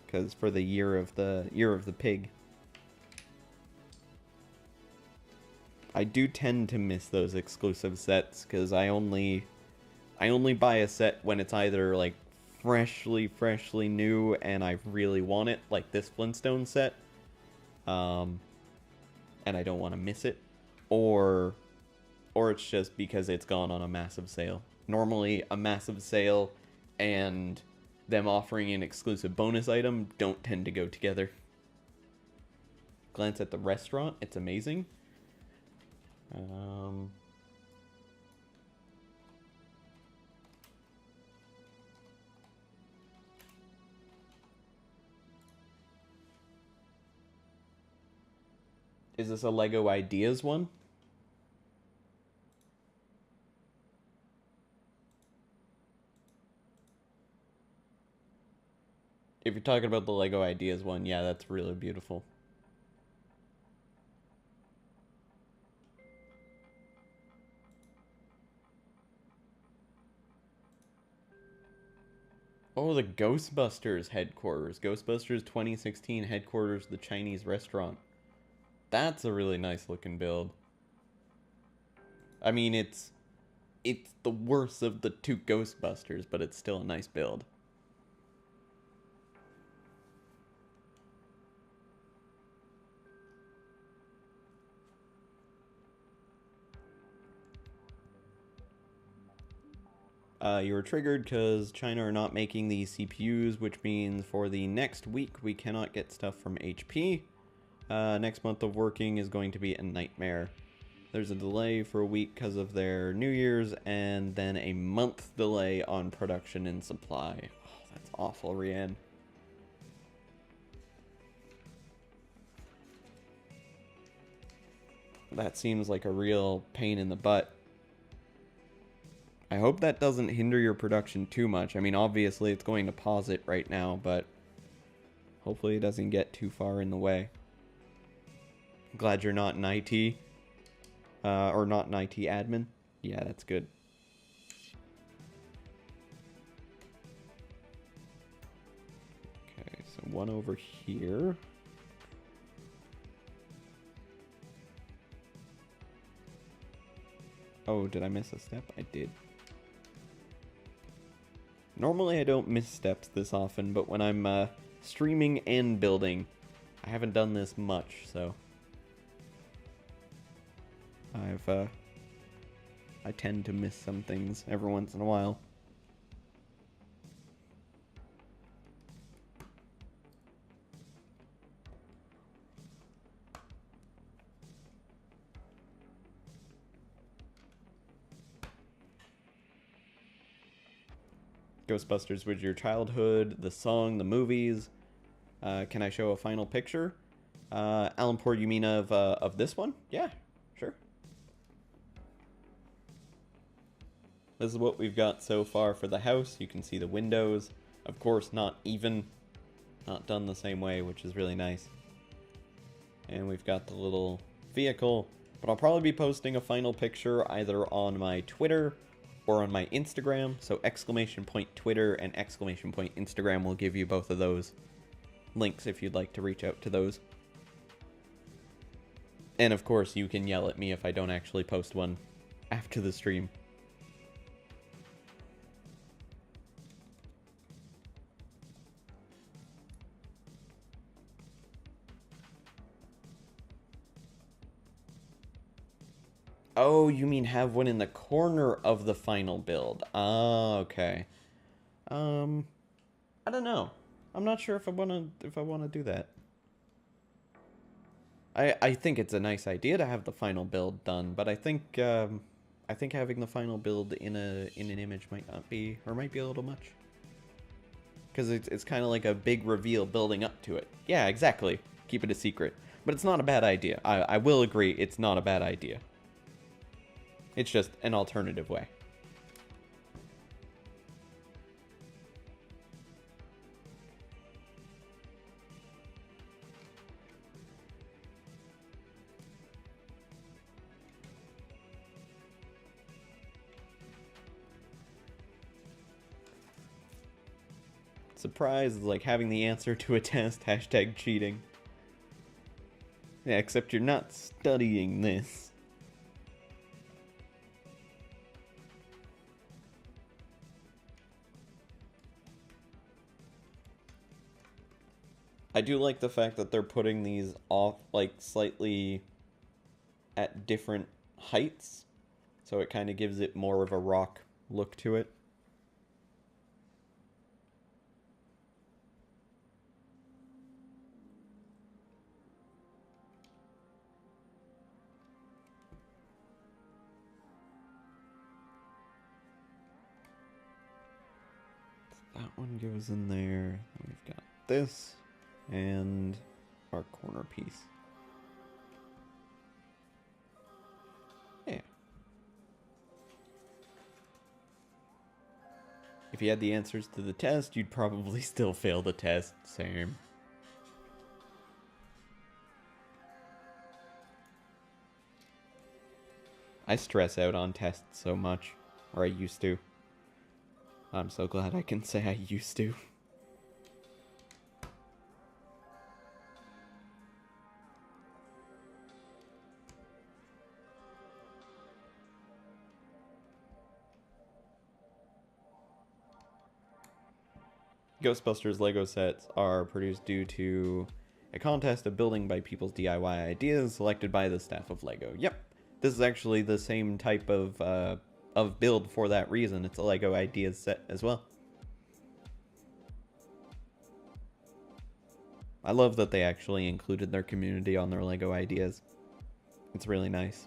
Because for the year of the pig. I do tend to miss those exclusive sets because I only buy a set when it's either like freshly new and I really want it, like this Flintstone set, and I don't want to miss it, or it's just because it's gone on a massive sale. Normally, a massive sale and them offering an exclusive bonus item don't tend to go together. Glance at the restaurant; it's amazing. Is this a Lego Ideas one? If you're talking about the Lego Ideas one, yeah, that's really beautiful. Oh, the Ghostbusters headquarters. Ghostbusters 2016 headquarters, the Chinese restaurant. That's a really nice looking build. I mean, it's the worst of the two Ghostbusters, but it's still a nice build. You were triggered because China are not making the CPUs, which means for the next week we cannot get stuff from HP. Next month of working is going to be a nightmare. There's a delay for a week because of their New Year's, and then a month delay on production and supply. Oh, that's awful, Rianne. That seems like a real pain in the butt. I hope that doesn't hinder your production too much. I mean, obviously it's going to pause it right now, but hopefully it doesn't get too far in the way. I'm glad you're not in IT. Or not an IT admin. Yeah, that's good. Okay, so one over here. Oh, did I miss a step? I did. Normally I don't miss steps this often, but when I'm streaming and building, I haven't done this much, so I tend to miss some things every once in a while. Ghostbusters was your childhood, the song, the movies. Can I show a final picture? Alan Port, you mean of this one? Yeah, sure. This is what we've got so far for the house. You can see the windows. Of course, not even. Not done the same way, which is really nice. And we've got the little vehicle. But I'll probably be posting a final picture either on my Twitter or on my Instagram. So exclamation point Twitter and exclamation point Instagram will give you both of those links if you'd like to reach out to those. And of course, you can yell at me if I don't actually post one after the stream. Oh, you mean have one in the corner of the final build? Ah, okay. I don't know. I'm not sure if I wanna do that. I think it's a nice idea to have the final build done, but I think having the final build in an image might not be, or might be a little much. Because it's kind of like a big reveal building up to it. Yeah, exactly. Keep it a secret. But it's not a bad idea. I will agree, it's not a bad idea. It's just an alternative way. Surprise is like having the answer to a test, hashtag cheating. Yeah, except you're not studying this. I do like the fact that they're putting these off, like, slightly at different heights, so it kind of gives it more of a rock look to it. That one goes in there. We've got this and our corner piece. Yeah. If you had the answers to the test, you'd probably still fail the test. Same. I stress out on tests so much, or I used to. I'm so glad I can say I used to. Ghostbusters Lego sets are produced due to a contest of building by people's DIY ideas selected by the staff of Lego. Yep, this is actually the same type of build for that reason. It's a Lego ideas set as well. I love that they actually included their community on their Lego ideas. It's really nice.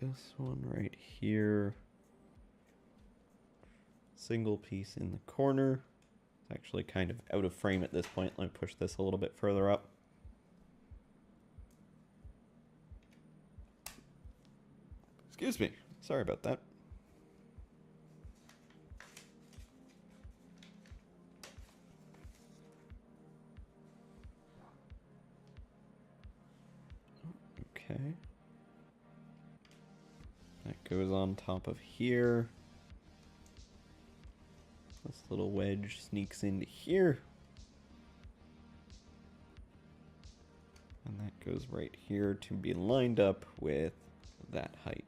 This one right here. Single piece in the corner. It's actually kind of out of frame at this point. Let me push this a little bit further up. Excuse me. Sorry about that. Okay. That goes on top of here. This little wedge sneaks into here. And that goes right here to be lined up with that height.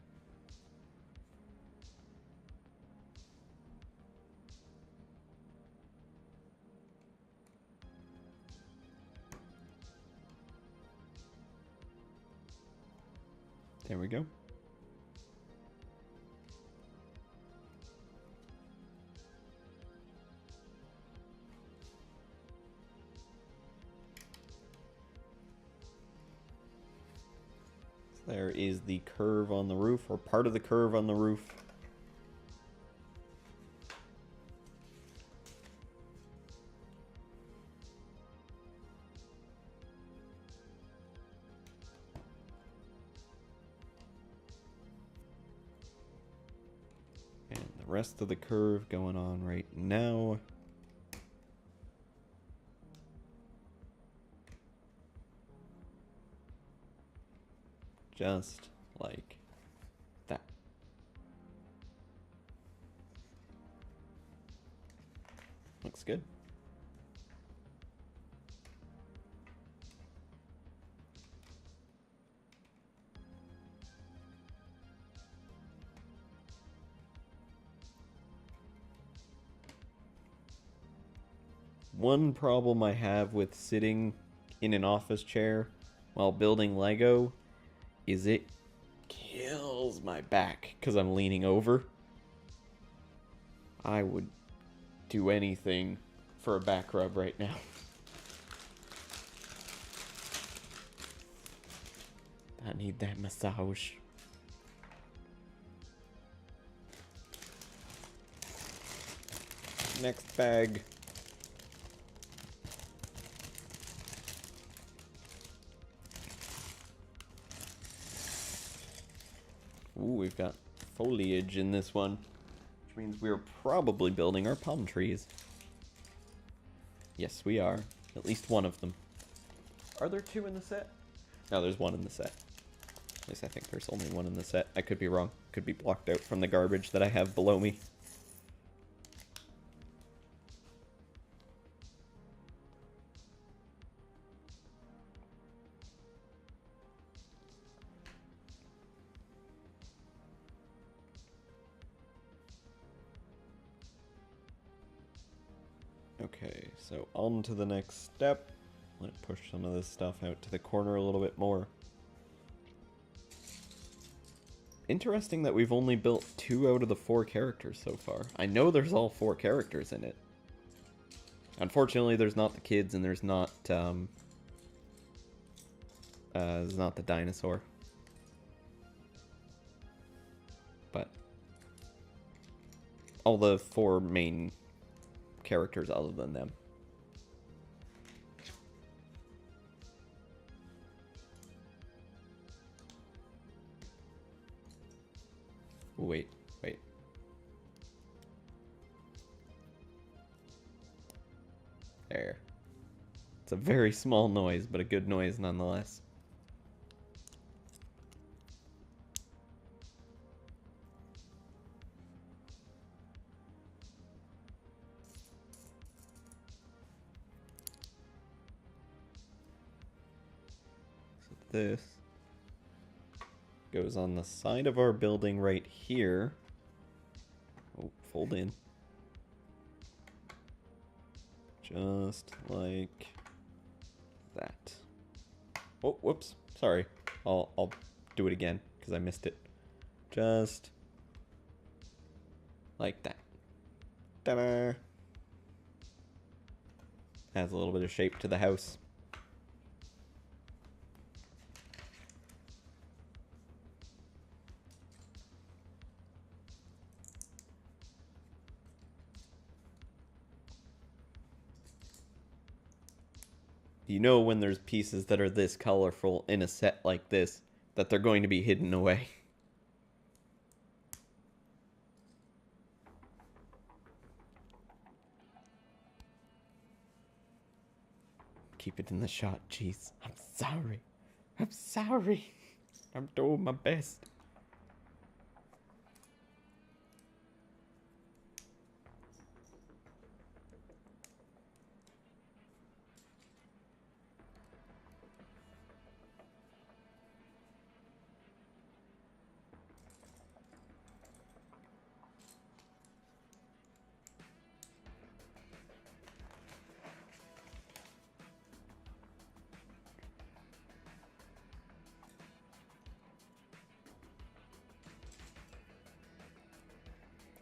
There we go. There is the curve on the roof, or part of the curve on the roof. And the rest of the curve going on right now. Just like that. Looks good. One problem I have with sitting in an office chair while building Lego is it kills my back because I'm leaning over. I would do anything for a back rub right now. I need that massage. Next bag. Ooh, we've got foliage in this one, which means we're probably building our palm trees. Yes, we are. At least one of them. Are there two in the set? No, there's one in the set. At least I think there's only one in the set. I could be wrong. Could be blocked out from the garbage that I have below me. Okay, so on to the next step. Let's push some of this stuff out to the corner a little bit more. Interesting that we've only built 2 out of the 4 characters so far. I know there's all 4 characters in it. Unfortunately, there's not the kids and there's not the dinosaur. But all the 4 main characters other than them. Wait. There. It's a very small noise, but a good noise nonetheless. So this goes on the side of our building right here. Oh, fold in. Just like that. Oh, whoops. Sorry. I'll do it again because I missed it. Just like that. Ta-da! Adds a little bit of shape to the house. You know when there's pieces that are this colorful in a set like this, that they're going to be hidden away. Keep it in the shot, jeez. I'm sorry. I'm sorry. I'm doing my best.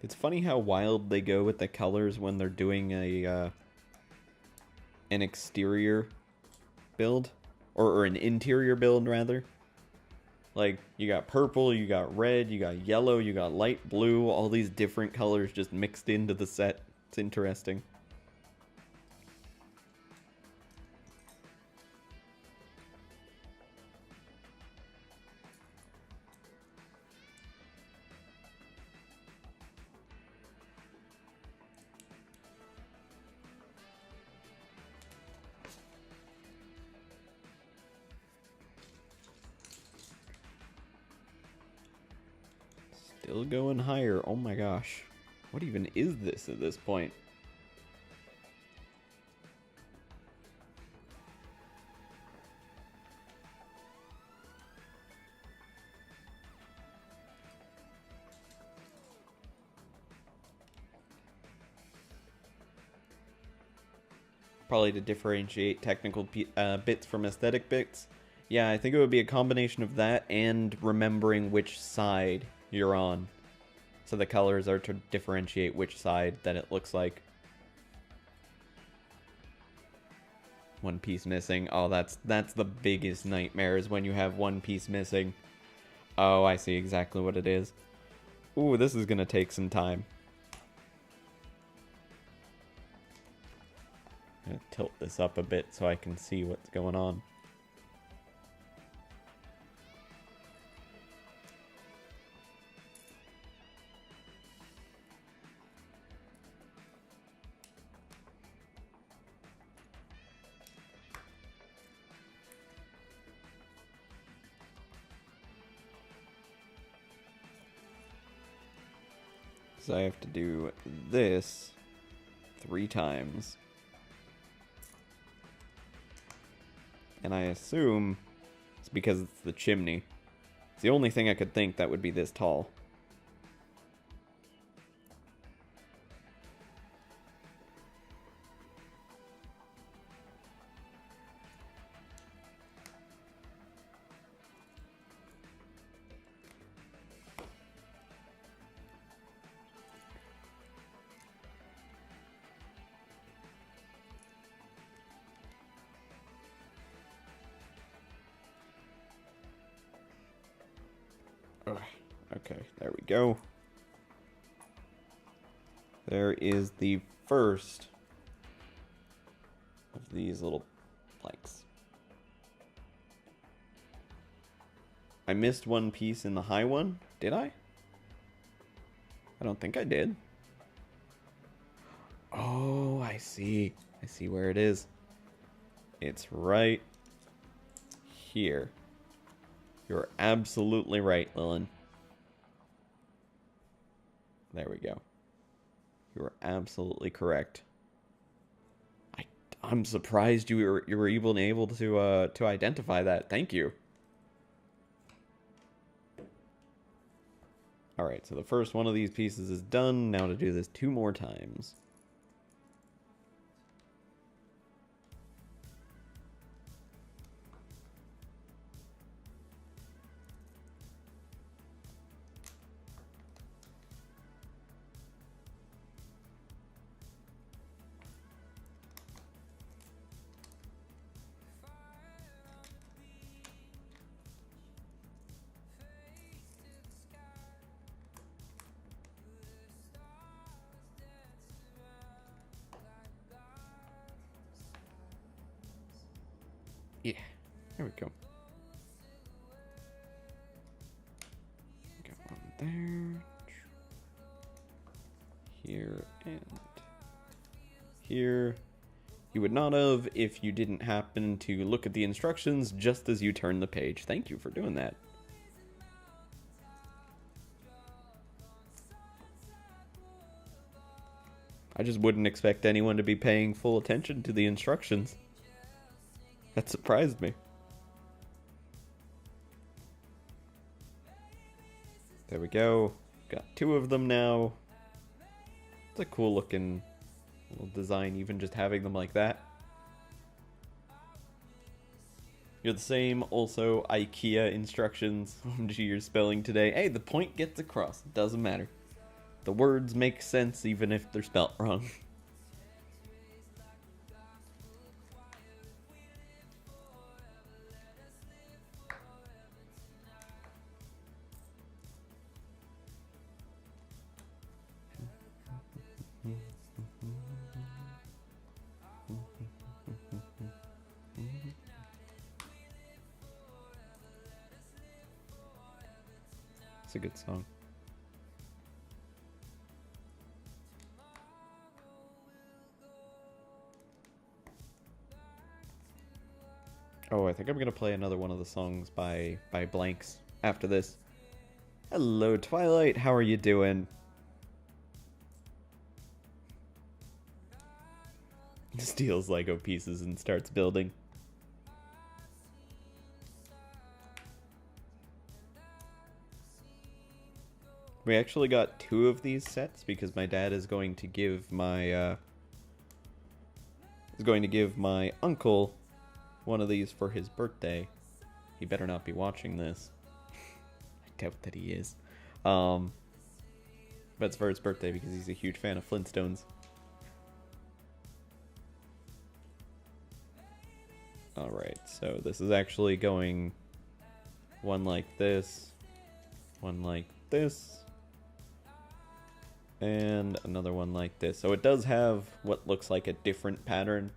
It's funny how wild they go with the colors when they're doing an exterior build, or an interior build rather. Like, you got purple, you got red, you got yellow, you got light blue, all these different colors just mixed into the set. It's interesting. Still going higher. Oh my gosh. What even is this at this point? Probably to differentiate technical bits from aesthetic bits. Yeah, I think it would be a combination of that and remembering which side you're on. So the colors are to differentiate which side that it looks like. One piece missing. Oh, that's the biggest nightmare, is when you have one piece missing. Oh, I see exactly what it is. Ooh, this is gonna take some time. I'm gonna tilt this up a bit so I can see what's going on. Because I have to do this 3 times. And I assume it's because it's the chimney. It's the only thing I could think that would be this tall. Okay, there we go. There is the first of these little planks. I missed one piece in the high one, did I? I don't think I did. Oh, I see. I see where it is. It's right here. You're absolutely right, Lillian. There we go. You were absolutely correct. I'm surprised you were able to identify that. Thank you. All right, so the first one of these pieces is done. Now to do this 2 more times. Yeah, there we go. Got one there. Here and here. You would not have if you didn't happen to look at the instructions just as you turn the page. Thank you for doing that. I just wouldn't expect anyone to be paying full attention to the instructions. That surprised me. There we go. Got 2 of them now. It's a cool looking little design, even just having them like that. You're the same, also IKEA instructions. OMG, your spelling today. Hey, the point gets across. It doesn't matter. The words make sense even if they're spelt wrong. It's a good song. Oh, I think I'm gonna play another one of the songs by Blanks after this. Hello, Twilight. How are you doing? Steals Lego pieces and starts building. We actually got 2 of these sets because my dad is going to give my uncle one of these for his birthday. He better not be watching this. I doubt that he is. But it's for his birthday because he's a huge fan of Flintstones. Alright, so this is actually going one like this, one like this, and another one like this. So it does have what looks like a different pattern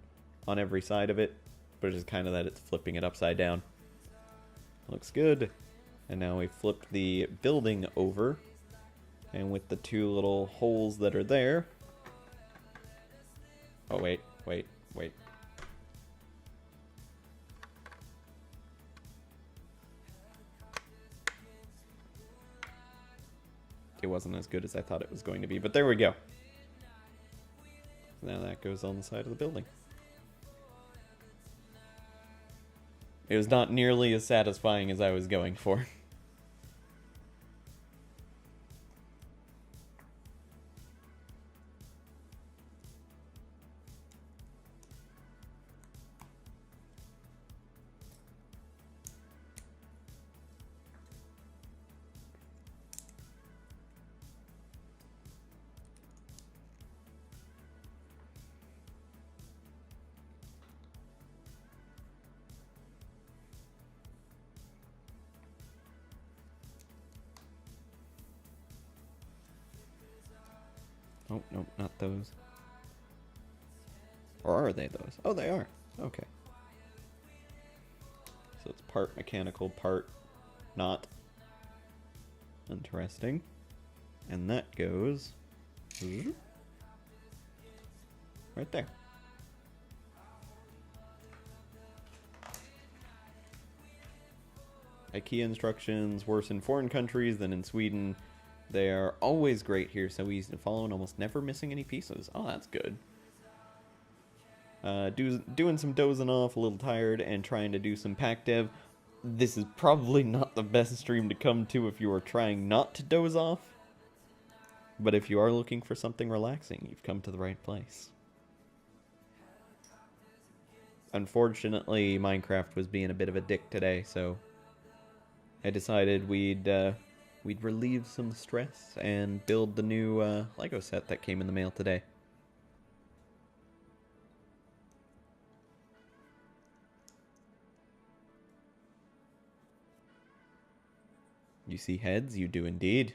on every side of it, but it's just kind of that it's flipping it upside down. Looks good. And now we flip the building over, and with the 2 little holes that are there. Oh, wait. it wasn't as good as I thought it was going to be. But there we go. Now that goes on the side of the building. It was not nearly as satisfying as I was going for. Oh, no, not those. Or are they those? Oh, they are. Okay. So it's part mechanical, part not. Interesting. And that goes right there. IKEA instructions worse in foreign countries than in Sweden. They are always great here, so easy to follow and almost never missing any pieces. Oh, that's good. Doing some dozing off, a little tired, and trying to do some pack dev. This is probably not the best stream to come to if you are trying not to doze off. But if you are looking for something relaxing, you've come to the right place. Unfortunately, Minecraft was being a bit of a dick today, so I decided we'd relieve some stress and build the new Lego set that came in the mail today. You see heads? You do indeed.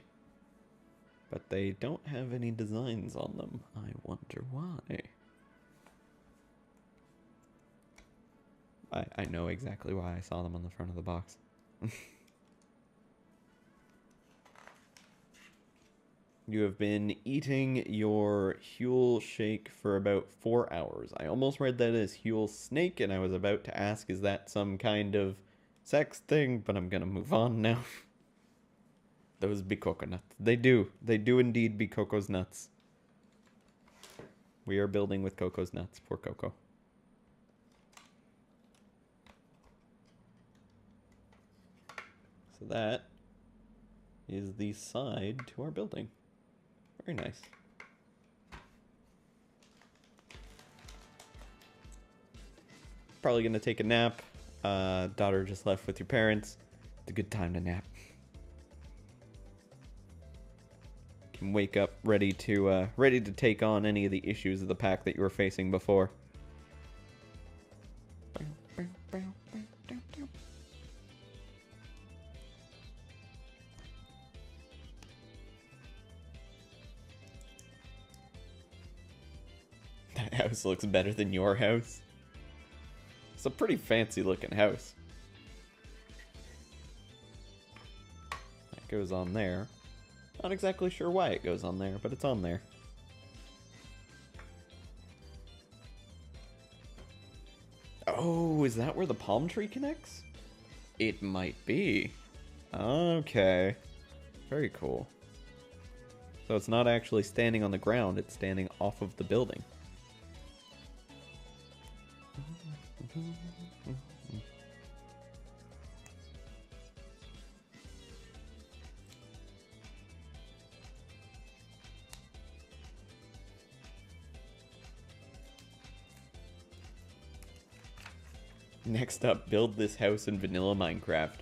But they don't have any designs on them. I wonder why. I know exactly why I saw them on the front of the box. You have been eating your Huel shake for about 4 hours. I almost read that as Huel snake, and I was about to ask, is that some kind of sex thing? But I'm gonna move on now. Those be coconuts. They do. They do indeed be Coco's nuts. We are building with Coco's nuts. Poor Coco. So that is the side to our building. Very nice. Probably gonna take a nap. Daughter just left with your parents. It's a good time to nap. Can wake up ready to take on any of the issues of the pack that you were facing before. That house looks better than your house. It's a pretty fancy looking house. That goes on there. Not exactly sure why it goes on there, but it's on there. Oh, is that where the palm tree connects? It might be. Okay. Very cool. So it's not actually standing on the ground, it's standing off of the building. Next up, build this house in vanilla Minecraft.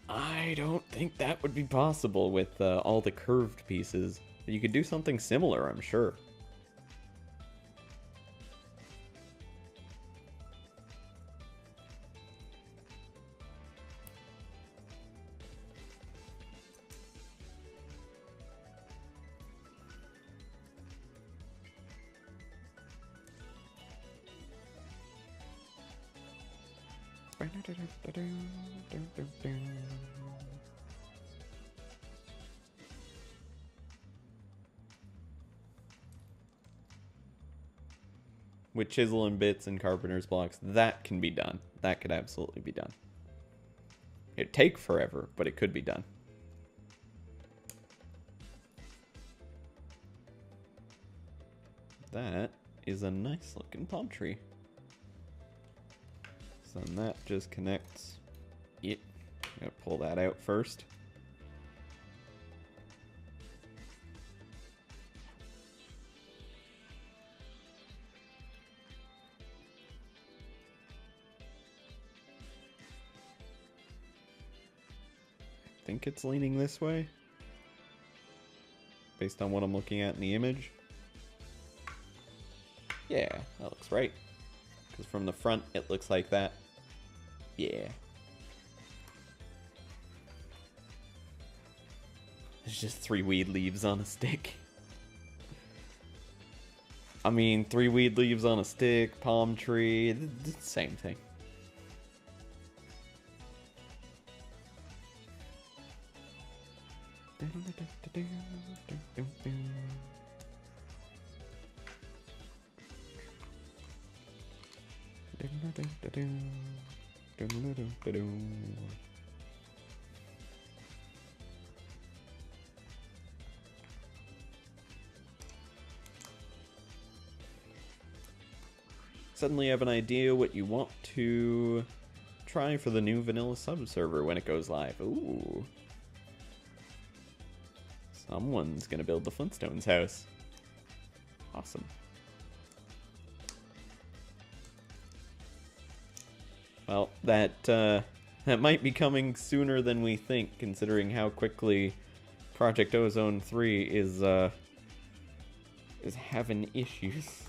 I don't think that would be possible with all the curved pieces. You could do something similar, I'm sure. With chisel and bits and carpenter's blocks, that can be done. That could absolutely be done. It'd take forever, but it could be done. That is a nice looking palm tree. So then that just connects it. Gotta pull that out first. I think it's leaning this way, based on what I'm looking at in the image. Yeah, that looks right. Because from the front, it looks like that. Yeah. It's just 3 weed leaves on a stick. I mean, 3 weed leaves on a stick, palm tree, it's the same thing. Suddenly have an idea what you want to try for the new vanilla sub-server when it goes live. Ooh. Someone's gonna build the Flintstones house. Awesome. Well, that might be coming sooner than we think, considering how quickly Project Ozone 3 is having issues.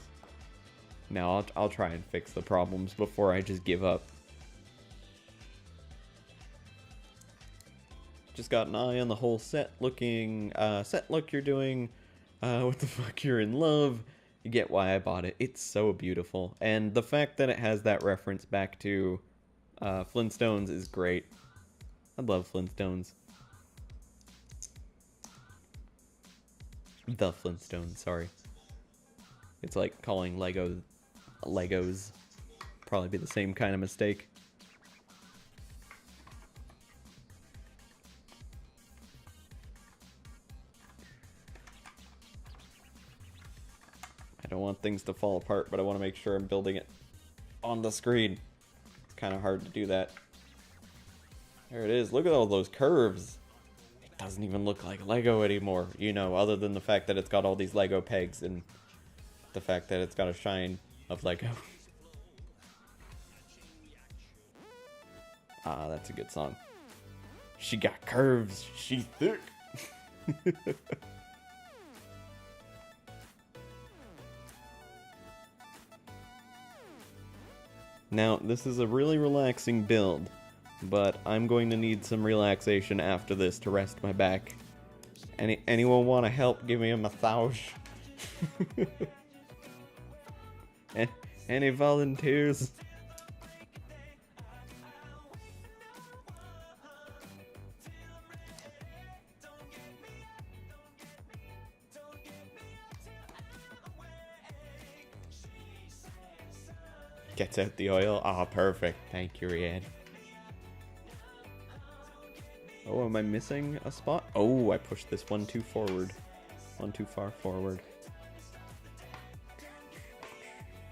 Now I'll try and fix the problems before I just give up. Just got an eye on the whole set looking, set look you're doing. What the fuck, you're in love. You get why I bought it. It's so beautiful. And the fact that it has that reference back to Flintstones is great. I love Flintstones. The Flintstones, sorry. It's like calling Legos. Probably be the same kind of mistake. I don't want things to fall apart, but I want to make sure I'm building it on the screen. It's kind of hard to do that. There it is. Look at all those curves. It doesn't even look like Lego anymore, you know, other than the fact that it's got all these Lego pegs and the fact that it's got a shine of Lego. Ah, that's a good song. She got curves. She's thick. Now, this is a really relaxing build, but I'm going to need some relaxation after this to rest my back. Anyone want to help give me a massage? Any volunteers? Gets out the oil. Ah, perfect. Thank you, Rianne. Oh, am I missing a spot? Oh, I pushed this one too forward. One too far forward.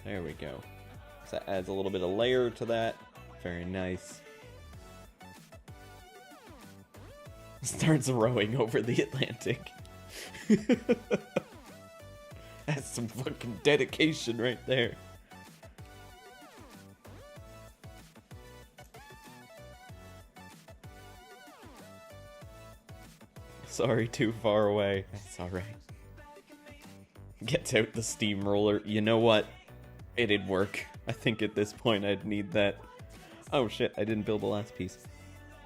There we go. So that adds a little bit of layer to that. Very nice. Starts rowing over the Atlantic. That's some fucking dedication right there. Sorry, too far away. That's alright. Gets out the steamroller. You know what? It'd work. I think at this point I'd need that. Oh shit, I didn't build the last piece.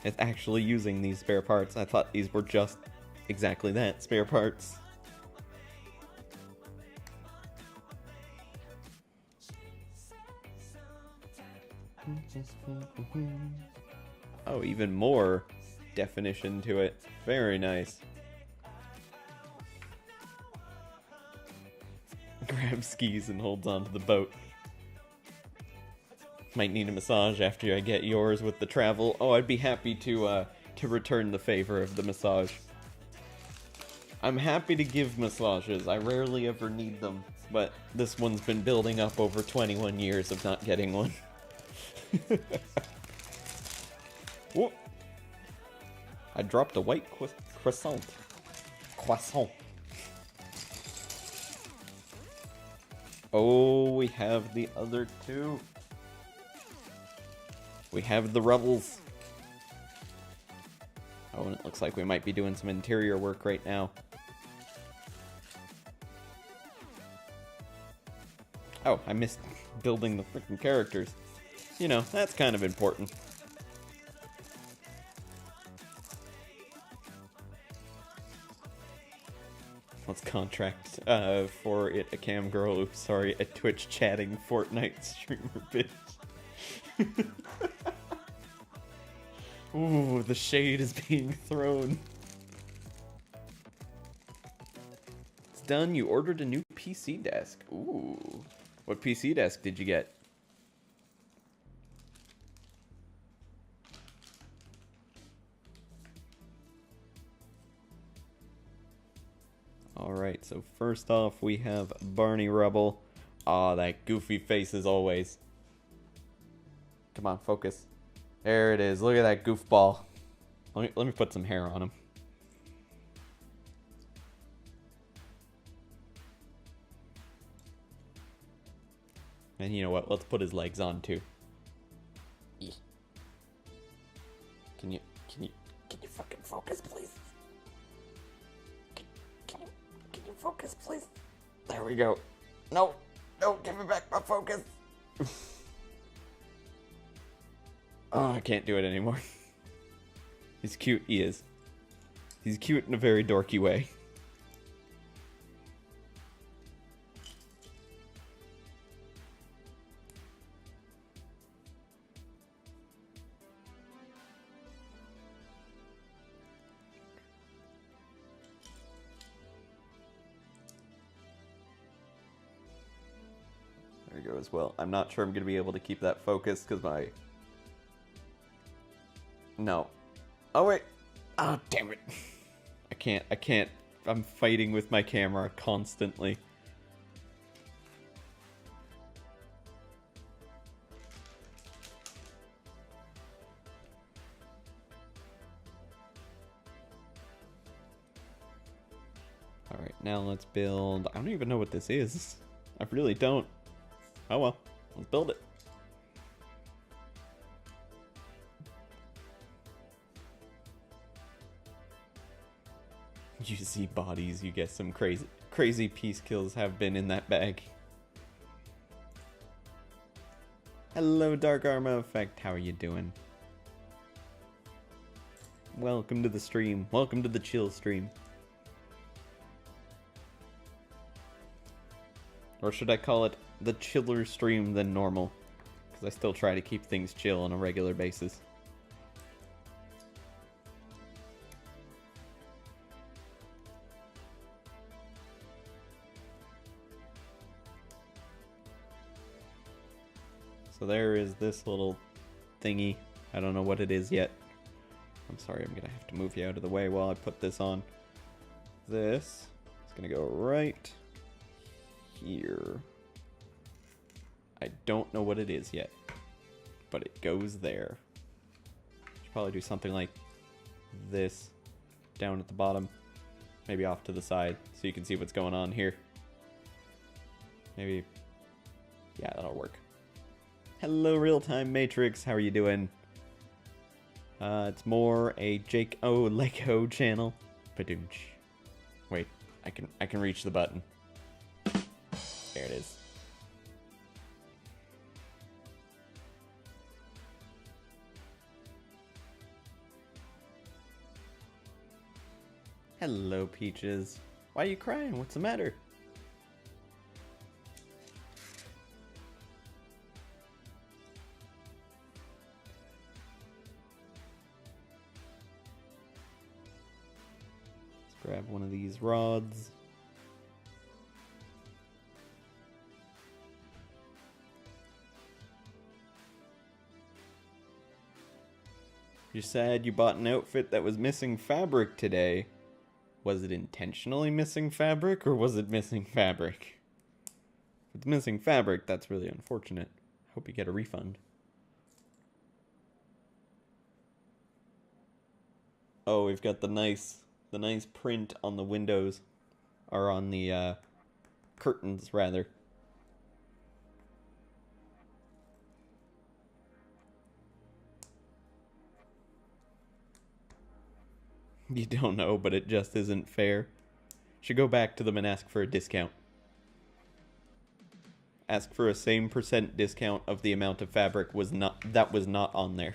It's actually using these spare parts. I thought these were just exactly that, spare parts. Oh, even more definition to it. Very nice. Grabs skis and holds onto the boat. Might need a massage after I get yours with the travel. Oh, I'd be happy to return the favor of the massage. I'm happy to give massages. I rarely ever need them, but this one's been building up over 21 years of not getting one. Whoop. I dropped a white croissant. Croissant. Oh, we have the other two. We have the rebels. Oh, and it looks like we might be doing some interior work right now. Oh, I missed building the freaking characters. You know, that's kind of important. Let's contract for it a cam girl, oops, sorry, a Twitch chatting Fortnite streamer bitch. Ooh, the shade is being thrown. It's done, you ordered a new PC desk. Ooh, what PC desk did you get? Alright, so first off we have Barney Rubble. Aw, that goofy face as always. Come on, focus. There it is, look at that goofball. Let me put some hair on him. And you know what, let's put his legs on too. Can you fucking focus, please? Can you focus, please? There we go. No, give me back my focus. Oh, I can't do it anymore. He's cute, he is. He's cute in a very dorky way. There we go as well. I'm not sure I'm going to be able to keep that focus because my... No. Oh, wait. Oh, damn it. I can't. I'm fighting with my camera constantly. Alright, now let's build... I don't even know what this is. I really don't. Oh well, let's build it. You see bodies, you get some crazy piece kills have been in that bag. Hello Dark Arma Effect, how are you doing? Welcome to the stream, welcome to the chill stream. Or should I call it the chiller stream than normal? Because I still try to keep things chill on a regular basis. So there is this little thingy. I don't know what it is yet. I'm sorry, I'm gonna have to move you out of the way while I put this on. This is gonna go right here. I don't know what it is yet, but it goes there. Should probably do something like this down at the bottom, maybe off to the side so you can see what's going on here. Maybe, yeah, that'll work. Hello Real-Time Matrix, how are you doing? It's more a Jake O Lego channel. Badoonch. Wait, I can reach the button. There it is. Hello, Peaches. Why are you crying? What's the matter? Let's grab one of these rods. You're sad you bought an outfit that was missing fabric today. Was it intentionally missing fabric, or was it missing fabric? If it's missing fabric, that's really unfortunate. Hope you get a refund. Oh, we've got the nice print on the windows, or on the curtains rather. You don't know, but it just isn't fair. Should go back to them and ask for a discount. Ask for a same % discount of the amount of fabric that was not on there.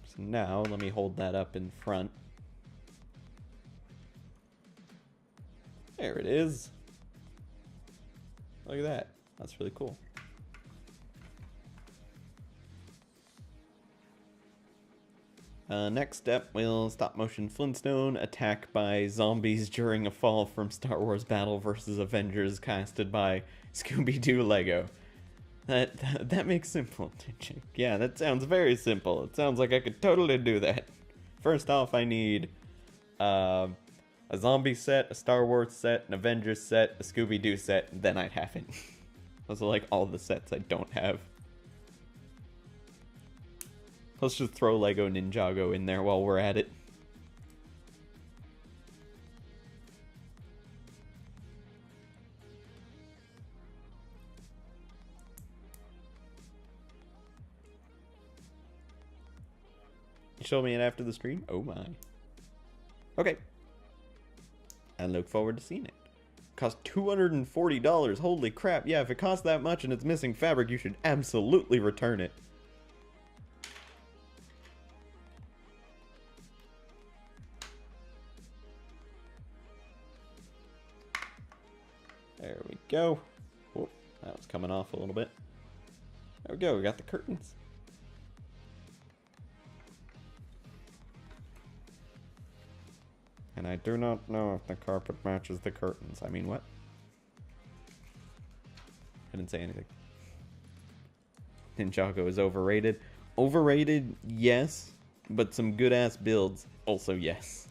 So now, let me hold that up in front. There it is. Look at that. That's really cool. Next step, we'll stop motion Flintstone attack by zombies during a fall from Star Wars Battle vs. Avengers casted by Scooby-Doo Lego. That makes simple. Yeah, that sounds very simple. It sounds like I could totally do that. First off, I need a zombie set, a Star Wars set, an Avengers set, a Scooby-Doo set, and then I'd have it. Those are like all the sets I don't have. Let's just throw Lego Ninjago in there while we're at it. You show me it after the stream? Oh my. Okay. I look forward to seeing it. Cost $240. Holy crap. Yeah, if it costs that much and it's missing fabric, you should absolutely return it. There we go. Whoop, that was coming off a little bit. There we go, we got the curtains. And I do not know if the carpet matches the curtains. I mean, what? I didn't say anything. Ninjago is overrated. Overrated, yes. But some good-ass builds, also yes.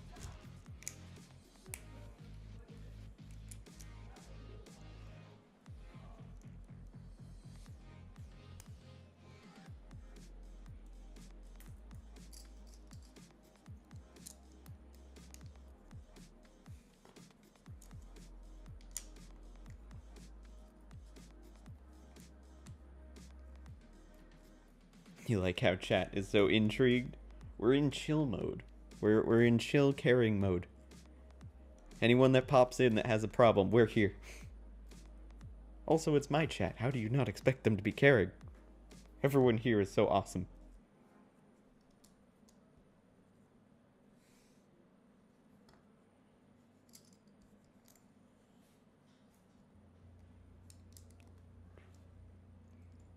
You like how chat is so intrigued? We're in chill mode. We're in chill caring mode. Anyone that pops in that has a problem, we're here. Also, it's my chat. How do you not expect them to be caring? Everyone here is so awesome.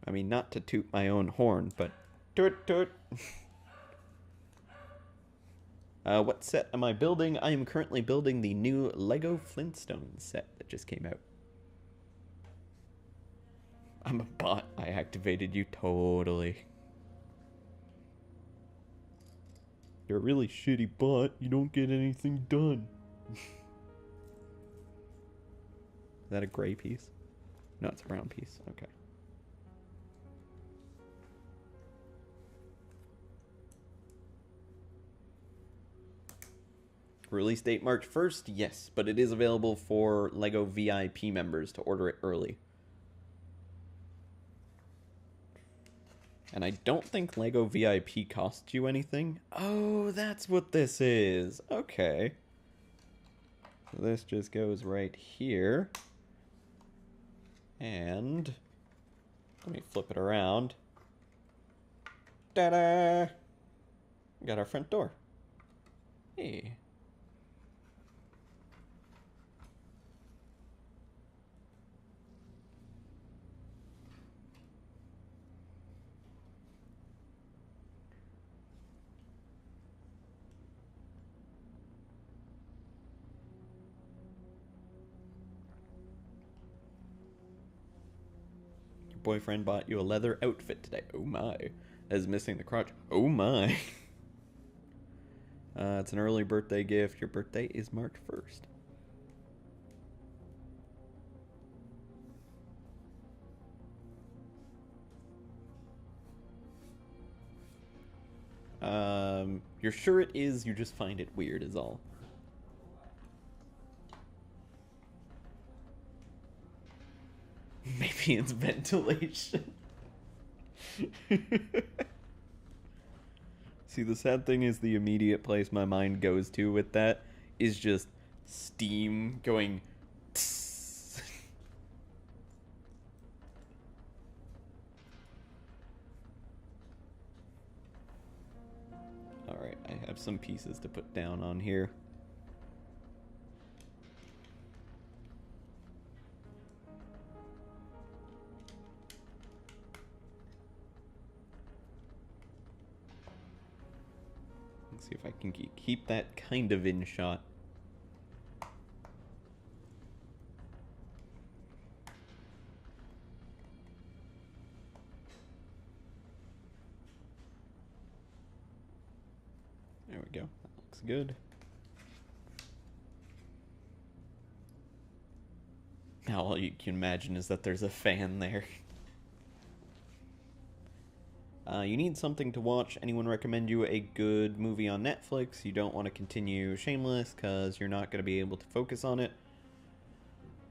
I mean, not to toot my own horn, but toot toot. What set am I building? I am currently building the new Lego Flintstones set that just came out. I'm a bot. I activated you totally. You're a really shitty bot. You don't get anything done. Is that a gray piece? No, it's a brown piece. Okay. Release date March 1st? Yes, but it is available for LEGO VIP members to order it early. And I don't think LEGO VIP costs you anything. Oh, that's what this is. Okay. So this just goes right here. And let me flip it around. Ta-da! Got our front door. Hey. Boyfriend bought you a leather outfit today. Oh my. as missing the crotch. Oh my. It's an early birthday gift. Your birthday is March 1st. You're sure it is, you just find it weird is all. Maybe it's ventilation. See, the sad thing is the immediate place my mind goes to with that is just steam going tss. Alright, I have some pieces to put down on here. Let's see if I can keep that kind of in shot. There we go. That looks good. Now all you can imagine is that there's a fan there. You need something to watch. Anyone recommend you a good movie on Netflix? You don't want to continue Shameless because you're not going to be able to focus on it.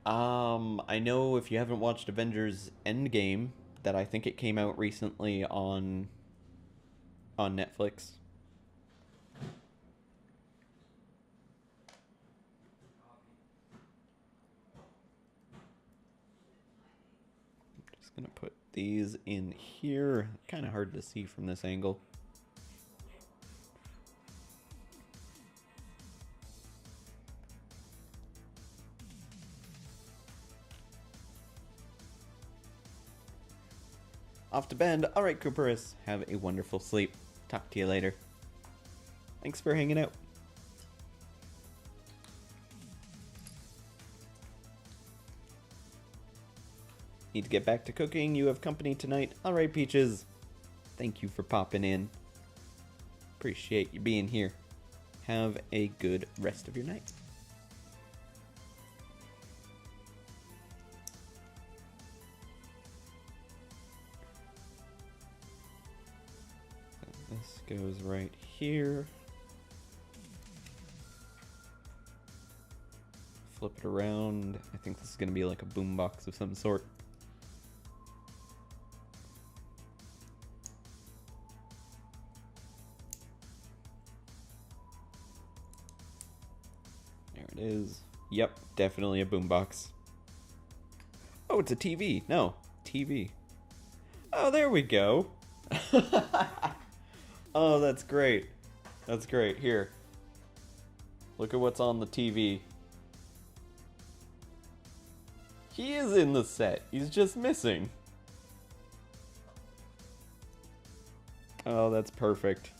I know if you haven't watched Avengers Endgame, that I think it came out recently on Netflix. Just gonna put these in here. Kind of hard to see from this angle. Off to bed. All right, Cooperus. Have a wonderful sleep. Talk to you later. Thanks for hanging out. Need to get back to cooking. You have company tonight. All right, Peaches. Thank you for popping in. Appreciate you being here. Have a good rest of your night. This goes right here. Flip it around. I think this is going to be like a boombox of some sort. There it is. Yep, definitely a boombox. Oh, it's a TV. No, TV. Oh, there we go. Oh, that's great. That's great. Here. Look at what's on the TV. He is in the set. He's just missing. Oh, that's perfect.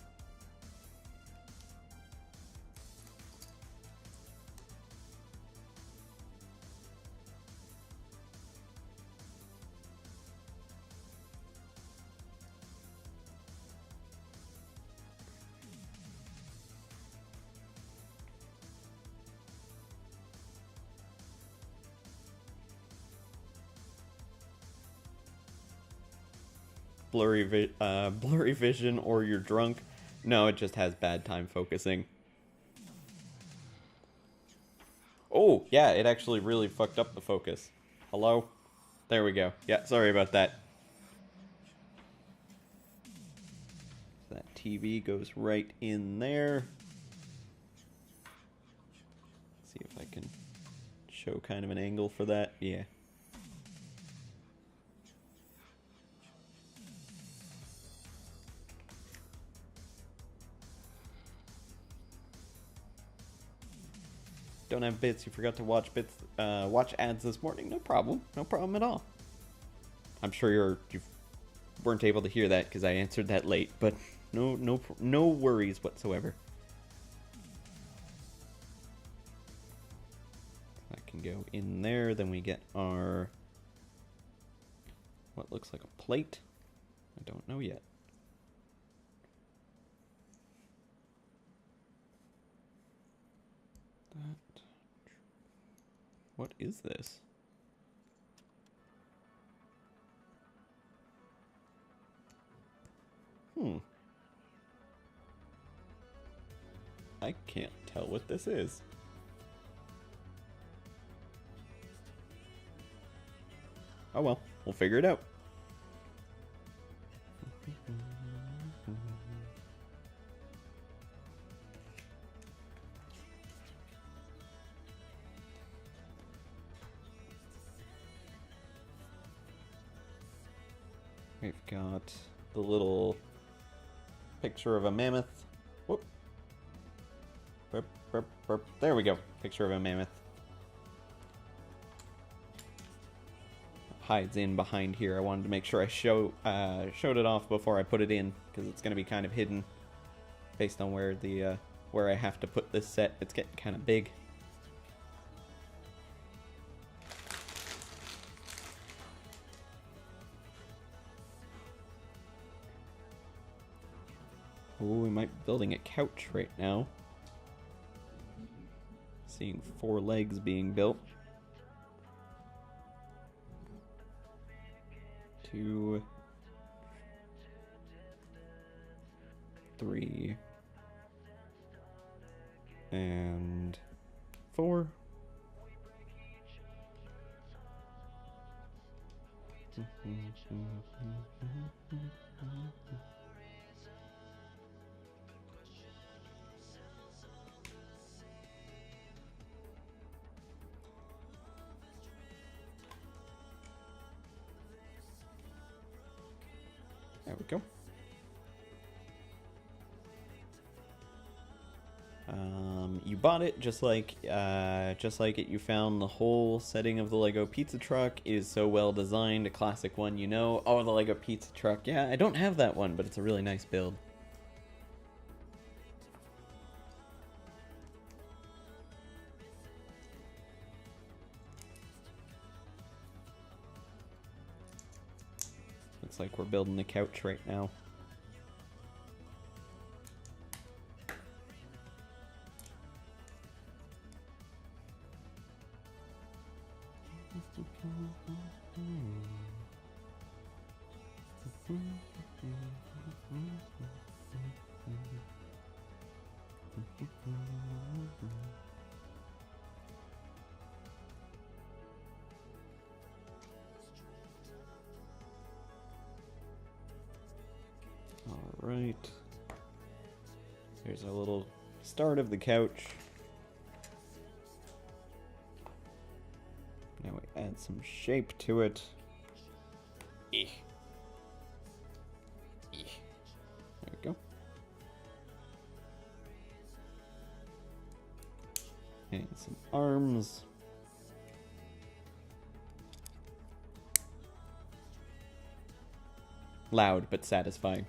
Blurry vision, or you're drunk. No, it just has bad time focusing. Oh, yeah, it actually really fucked up the focus. Hello? There we go. Yeah, sorry about that. That TV goes right in there. Let's see if I can show kind of an angle for that. Yeah. Don't have bits. You forgot to watch watch ads this morning. No problem. No problem at all. I'm sure you weren't able to hear that because I answered that late, but no worries whatsoever. That can go in there. Then we get our what looks like a plate. I don't know yet. What is this? I can't tell what this is. Oh well, we'll figure it out. We've got the little picture of a mammoth. Whoop. Burp, burp, burp. There we go. Picture of a mammoth. Hides in behind here. I wanted to make sure I showed it off before I put it in, because it's going to be kind of hidden based on where the where I have to put this set. It's getting kind of big. Oh, we might be building a couch right now. Seeing 4 legs being built. 2, 3, and 4. There we go. You bought it just like it. You found the whole setting of the Lego pizza truck is so well designed, a classic one, you know. Oh, the Lego pizza truck. Yeah, I don't have that one, but it's a really nice build. Looks like we're building the couch right now. All right. Here's a little start of the couch. Now we add some shape to it. There we go. And some arms. Loud but satisfying.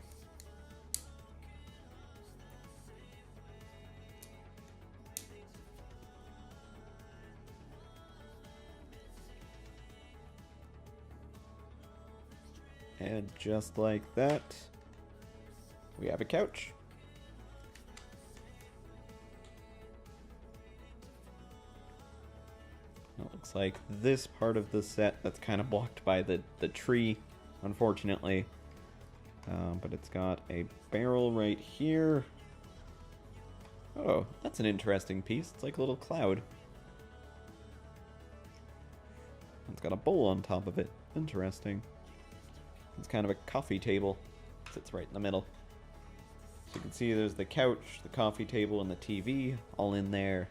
And just like that, we have a couch. It looks like this part of the set that's kind of blocked by the tree, unfortunately. But it's got a barrel right here. Oh, that's an interesting piece. It's like a little cloud. It's got a bowl on top of it. Interesting. It's kind of a coffee table. It sits right in the middle. So you can see there's the couch, the coffee table, and the TV all in there.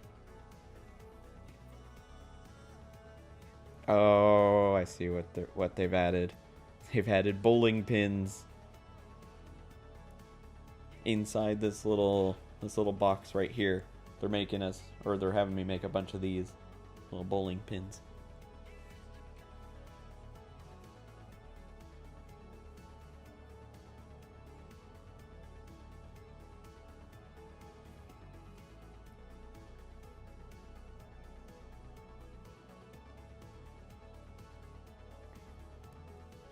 Oh, I see what they've added. They've added bowling pins inside this little box right here. They're making us, or they're having me make a bunch of these little bowling pins.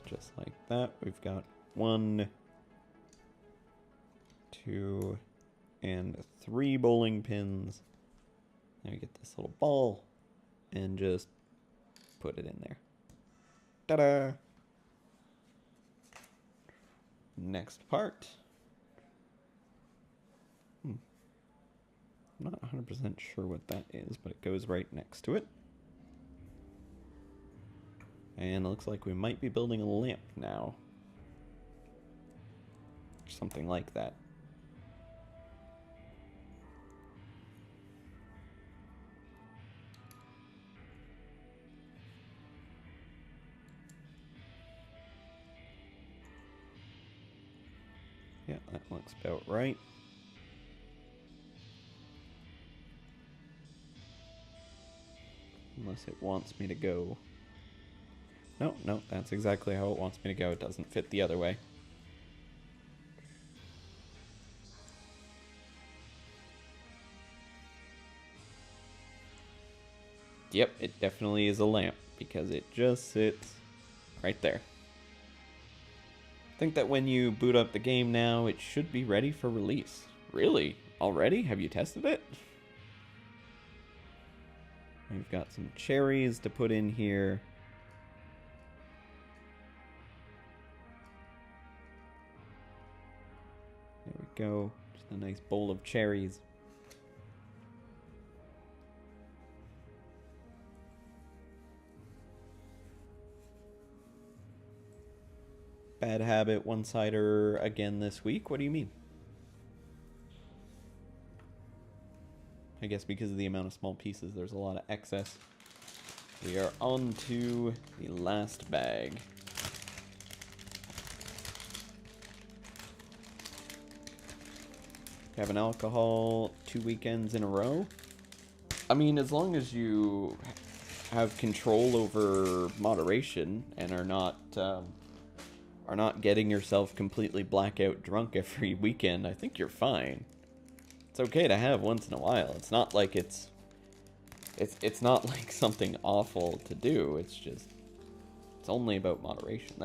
Just like that, we've got 1, 2, and 3 bowling pins. Now we get this little ball and just put it in there. Ta-da! Next part. I'm not 100% sure what that is, but it goes right next to it. And it looks like we might be building a lamp now. Or something like that. Yeah, that looks about right. Unless it wants me to go... No, that's exactly how it wants me to go. It doesn't fit the other way. Yep, it definitely is a lamp, because it just sits right there. I think that when you boot up the game now, it should be ready for release. Really? Already? Have you tested it? We've got some cherries to put in here. There we go. Just a nice bowl of cherries. Bad habit, one-sider again this week? What do you mean? I guess because of the amount of small pieces, there's a lot of excess. We are on to the last bag. Have an alcohol 2 weekends in a row? I mean, as long as you have control over moderation and are not getting yourself completely blackout drunk every weekend, I think you're fine. It's okay to have once in a while. It's not like it's not like something awful to do. It's only about moderation.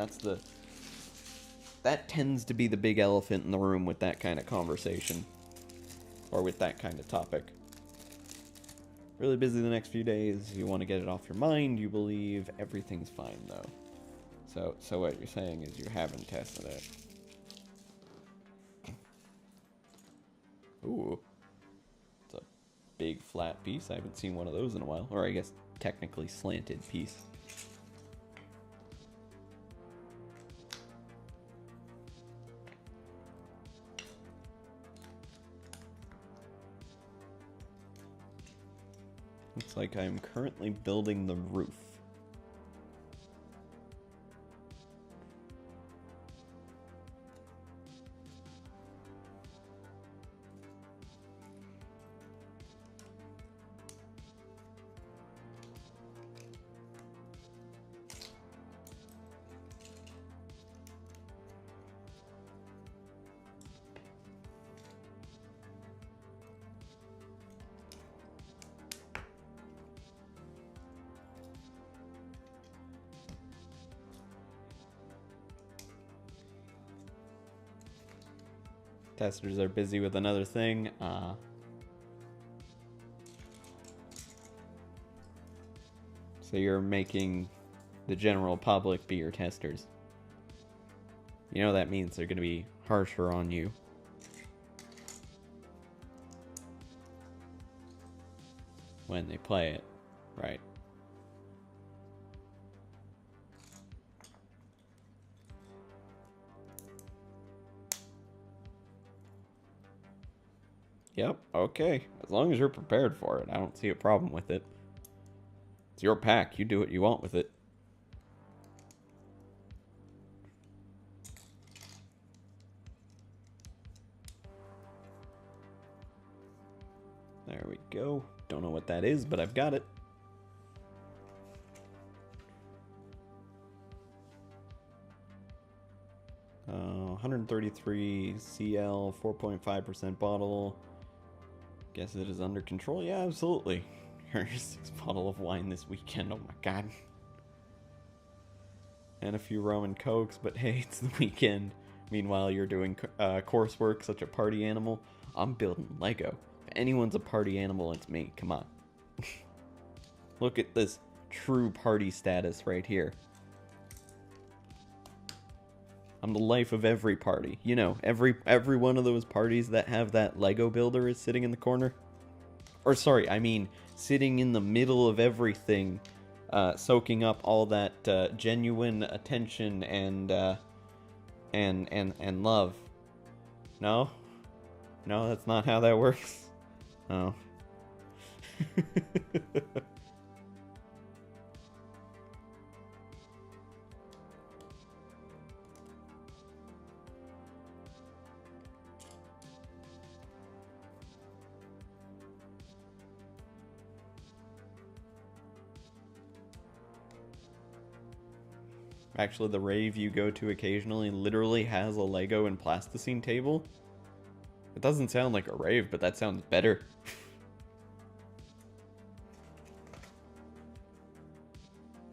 That tends to be the big elephant in the room with that kind of conversation, or with that kind of topic. Really busy the next few days. You want to get it off your mind. You believe everything's fine though. So what you're saying is you haven't tested it. Ooh. It's a big flat piece. I haven't seen one of those in a while. Or I guess technically slanted piece. Looks like I'm currently building the roof. Testers are busy with another thing. So you're making the general public be your testers. You know that means they're going to be harsher on you. When they play it, right? Yep, okay. As long as you're prepared for it, I don't see a problem with it. It's your pack. You do what you want with it. There we go. Don't know what that is, but I've got it. Uh, 133 CL, 4.5% bottle. Guess it is under control. Yeah, absolutely. Here's 6 bottle of wine this weekend. Oh my god. And a few rum and cokes, but hey, it's the weekend. Meanwhile, you're doing coursework, such a party animal. I'm building Lego. If anyone's a party animal, it's me. Come on. Look at this true party status right here. I'm the life of every party. You know, every one of those parties that have that Lego builder is sitting in the corner. Or sorry, I mean sitting in the middle of everything, soaking up all that genuine attention and love. No? No, that's not how that works. Oh. Actually, the rave you go to occasionally literally has a Lego and plasticine table. It doesn't sound like a rave, but that sounds better.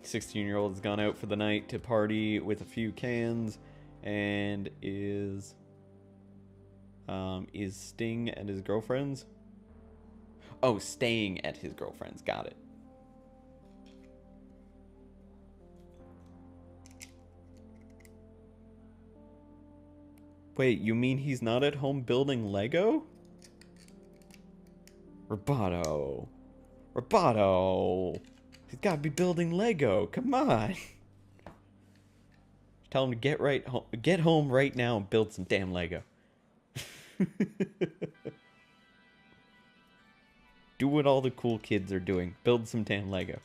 16-year-old's gone out for the night to party with a few cans and is staying at his girlfriend's. Oh, staying at his girlfriend's. Got it. Wait, you mean he's not at home building Lego? Roboto. Roboto. He's got to be building Lego. Come on. Tell him to get home right now and build some damn Lego. Do what all the cool kids are doing. Build some damn Lego.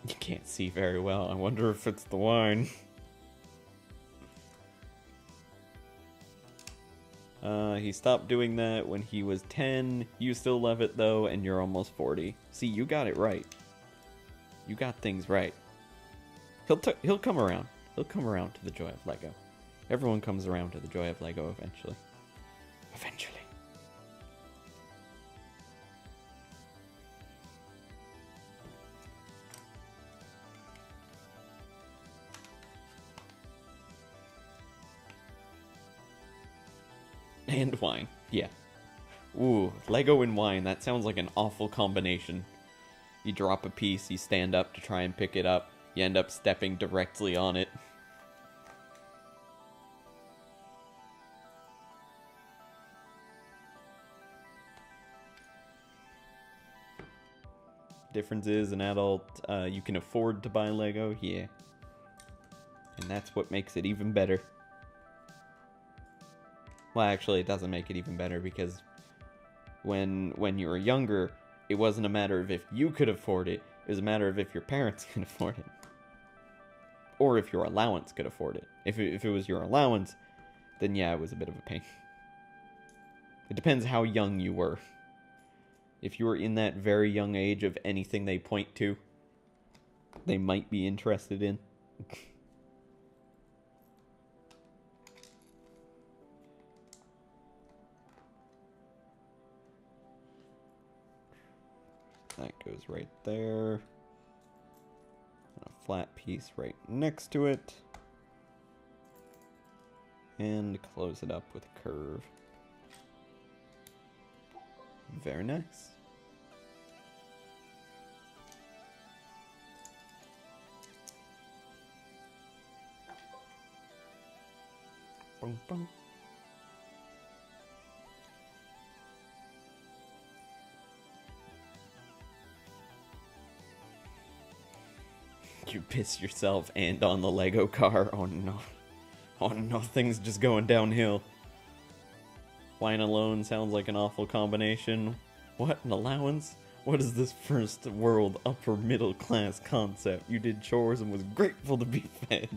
You can't see very well. I wonder if it's the wine. He stopped doing that when he was 10. You still love it though, and you're almost 40. See, you got it right. You got things right. He'll come around. He'll come around to the joy of Lego. Everyone comes around to the joy of Lego eventually. Eventually. And wine. Yeah. Ooh, Lego and wine. That sounds like an awful combination. You drop a piece, you stand up to try and pick it up. You end up stepping directly on it. Difference is, an adult, you can afford to buy Lego. Yeah. And that's what makes it even better. Well, actually, it doesn't make it even better because when you were younger, it wasn't a matter of if you could afford it. It was a matter of if your parents could afford it. Or if your allowance could afford it. If it was your allowance, then yeah, it was a bit of a pain. It depends how young you were. If you were in that very young age of anything they point to, they might be interested in. That goes right there. A flat piece right next to it. And close it up with a curve. Very nice. Boom, boom. You piss yourself and on the Lego car. Oh no. Oh no, things just going downhill. Wine alone sounds like an awful combination. What, an allowance? What is this first world upper middle class concept? You did chores and was grateful to be fed.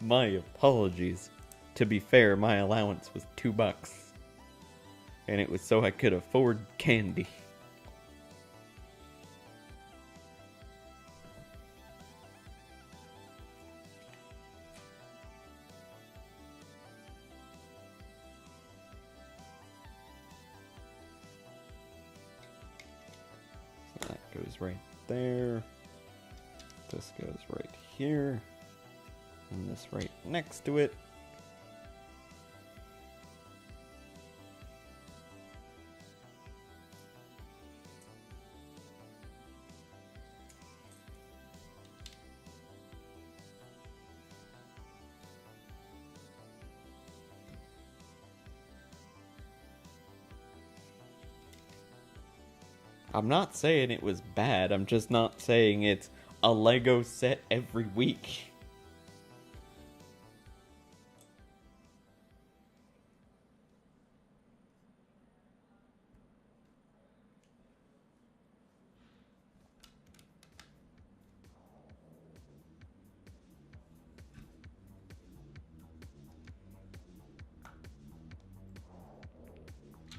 My apologies. To be fair, my allowance was $2. And it was so I could afford candy. So that goes right there. This goes right here. And this right next to it. I'm not saying it was bad, I'm just not saying it's a Lego set every week.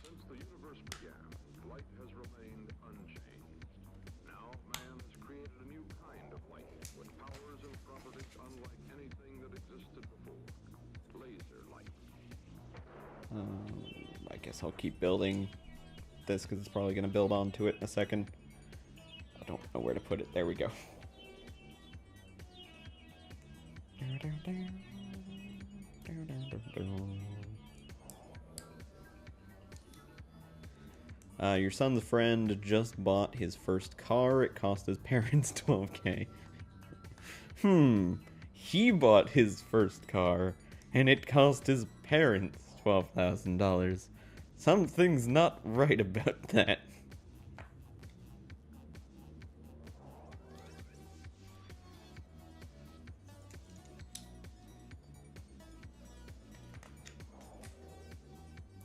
Since the universe began, light has remained unchanged. Now, man has created a new kind of light with powers and properties unlike anything that existed before. Laser light. I guess I'll keep building this because it's probably going to build onto it in a second. I don't know where to put it. There we go. Your son's friend just bought his first car. It cost his parents $12K. He bought his first car, and it cost his parents $12,000. Something's not right about that.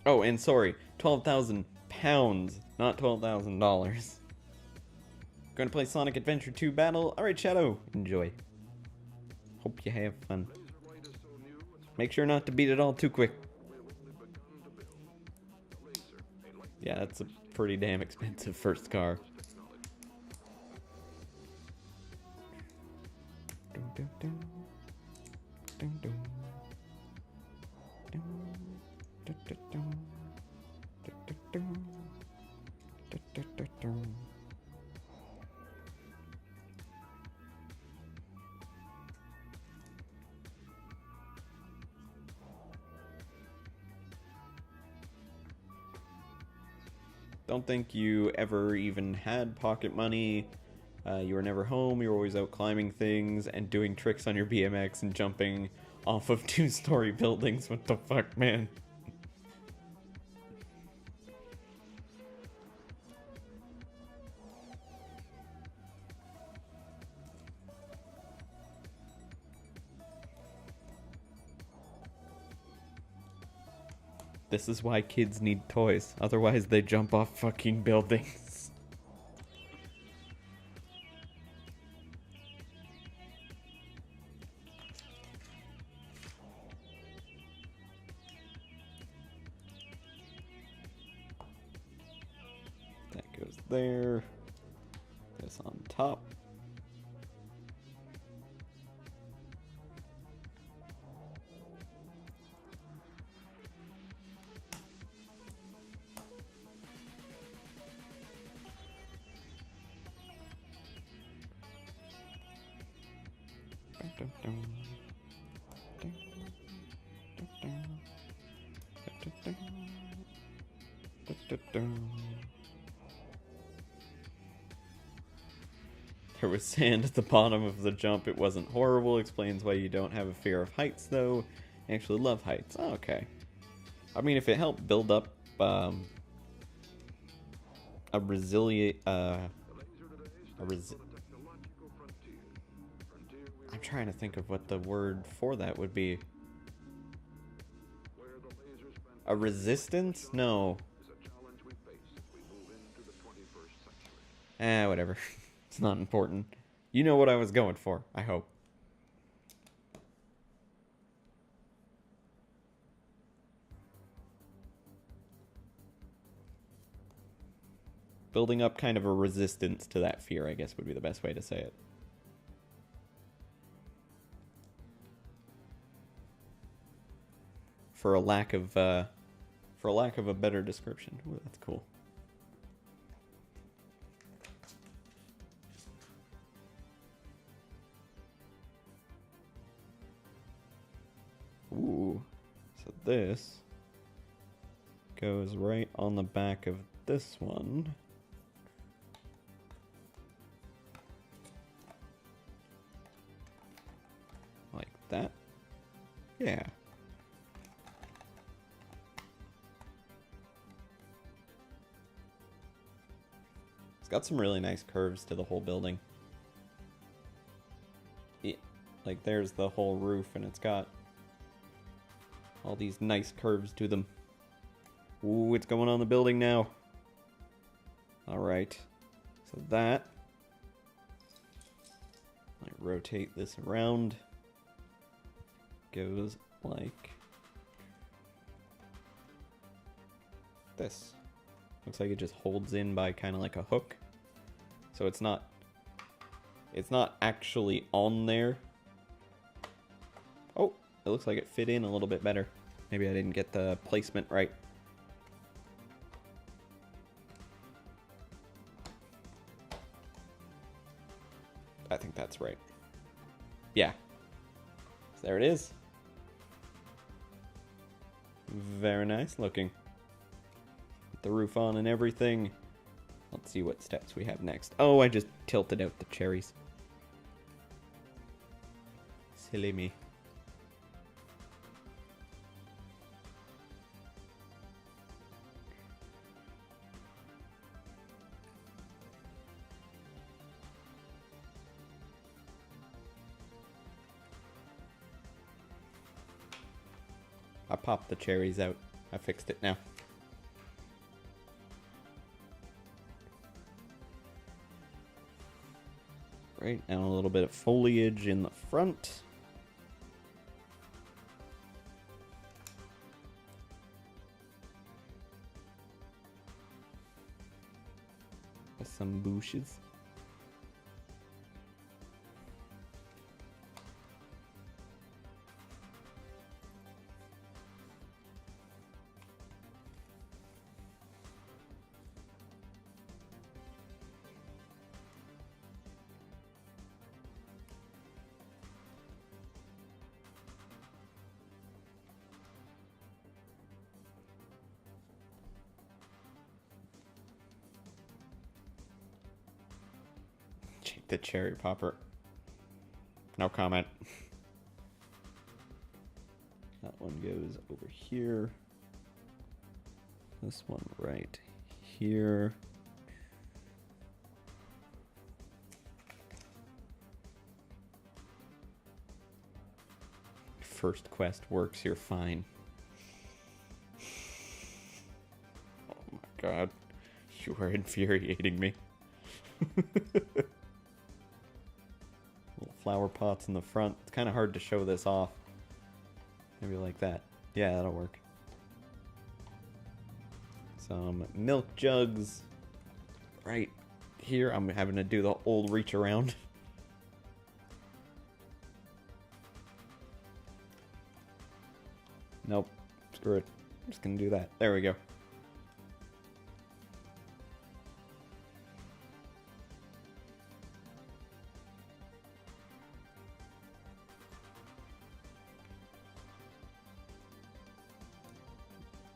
Oh, and sorry, 12,000 pounds, not $12,000. Going to play Sonic Adventure 2 Battle? Alright, Shadow, enjoy. Hope you have fun. Make sure not to beat it all too quick. Yeah, that's a pretty damn expensive first car. Don't think you ever even had pocket money. You were never home. You were always out climbing things and doing tricks on your BMX and jumping off of 2-story buildings. What the fuck, man? This is why kids need toys. Otherwise, they jump off fucking buildings. That goes there. This on top. There was sand at the bottom of the jump. It wasn't horrible. Explains why you don't have a fear of heights, though. I actually love heights. Oh, okay. I mean, if it helped build up a resilient... I'm trying to think of what the word for that would be. A resistance? No. Whatever. It's not important. You know what I was going for, I hope. building up kind of a resistance to that fear, I guess would be the best way to say it. For a lack of a better description. Ooh, that's cool. Ooh, so this goes right on the back of this one. Like that. Yeah. It's got some really nice curves to the whole building. Yeah, like there's the whole roof and it's got all these nice curves to them. Ooh, it's going on the building now. Alright. So that. I rotate this around. Goes like this. Looks like it just holds in by kind of like a hook. So it's not actually on there. Oh, it looks like it fit in a little bit better. Maybe I didn't get the placement right. I think that's right. Yeah. So there it is. Very nice looking. With the roof on and everything. Let's see what steps we have next. Oh, I just tilted out the cherries. Silly me. I popped the cherries out. I fixed it now. Right, and a little bit of foliage in the front. With some bushes. The cherry popper. No comment. That one goes over here. This one right here. First quest works, you're fine. Oh my god. You are infuriating me. Little flower pots in the front. It's kind of hard to show this off. Maybe like that. Yeah, that'll work. Some milk jugs. Right here. I'm having to do the old reach around. Nope. Screw it. I'm just gonna do that. There we go.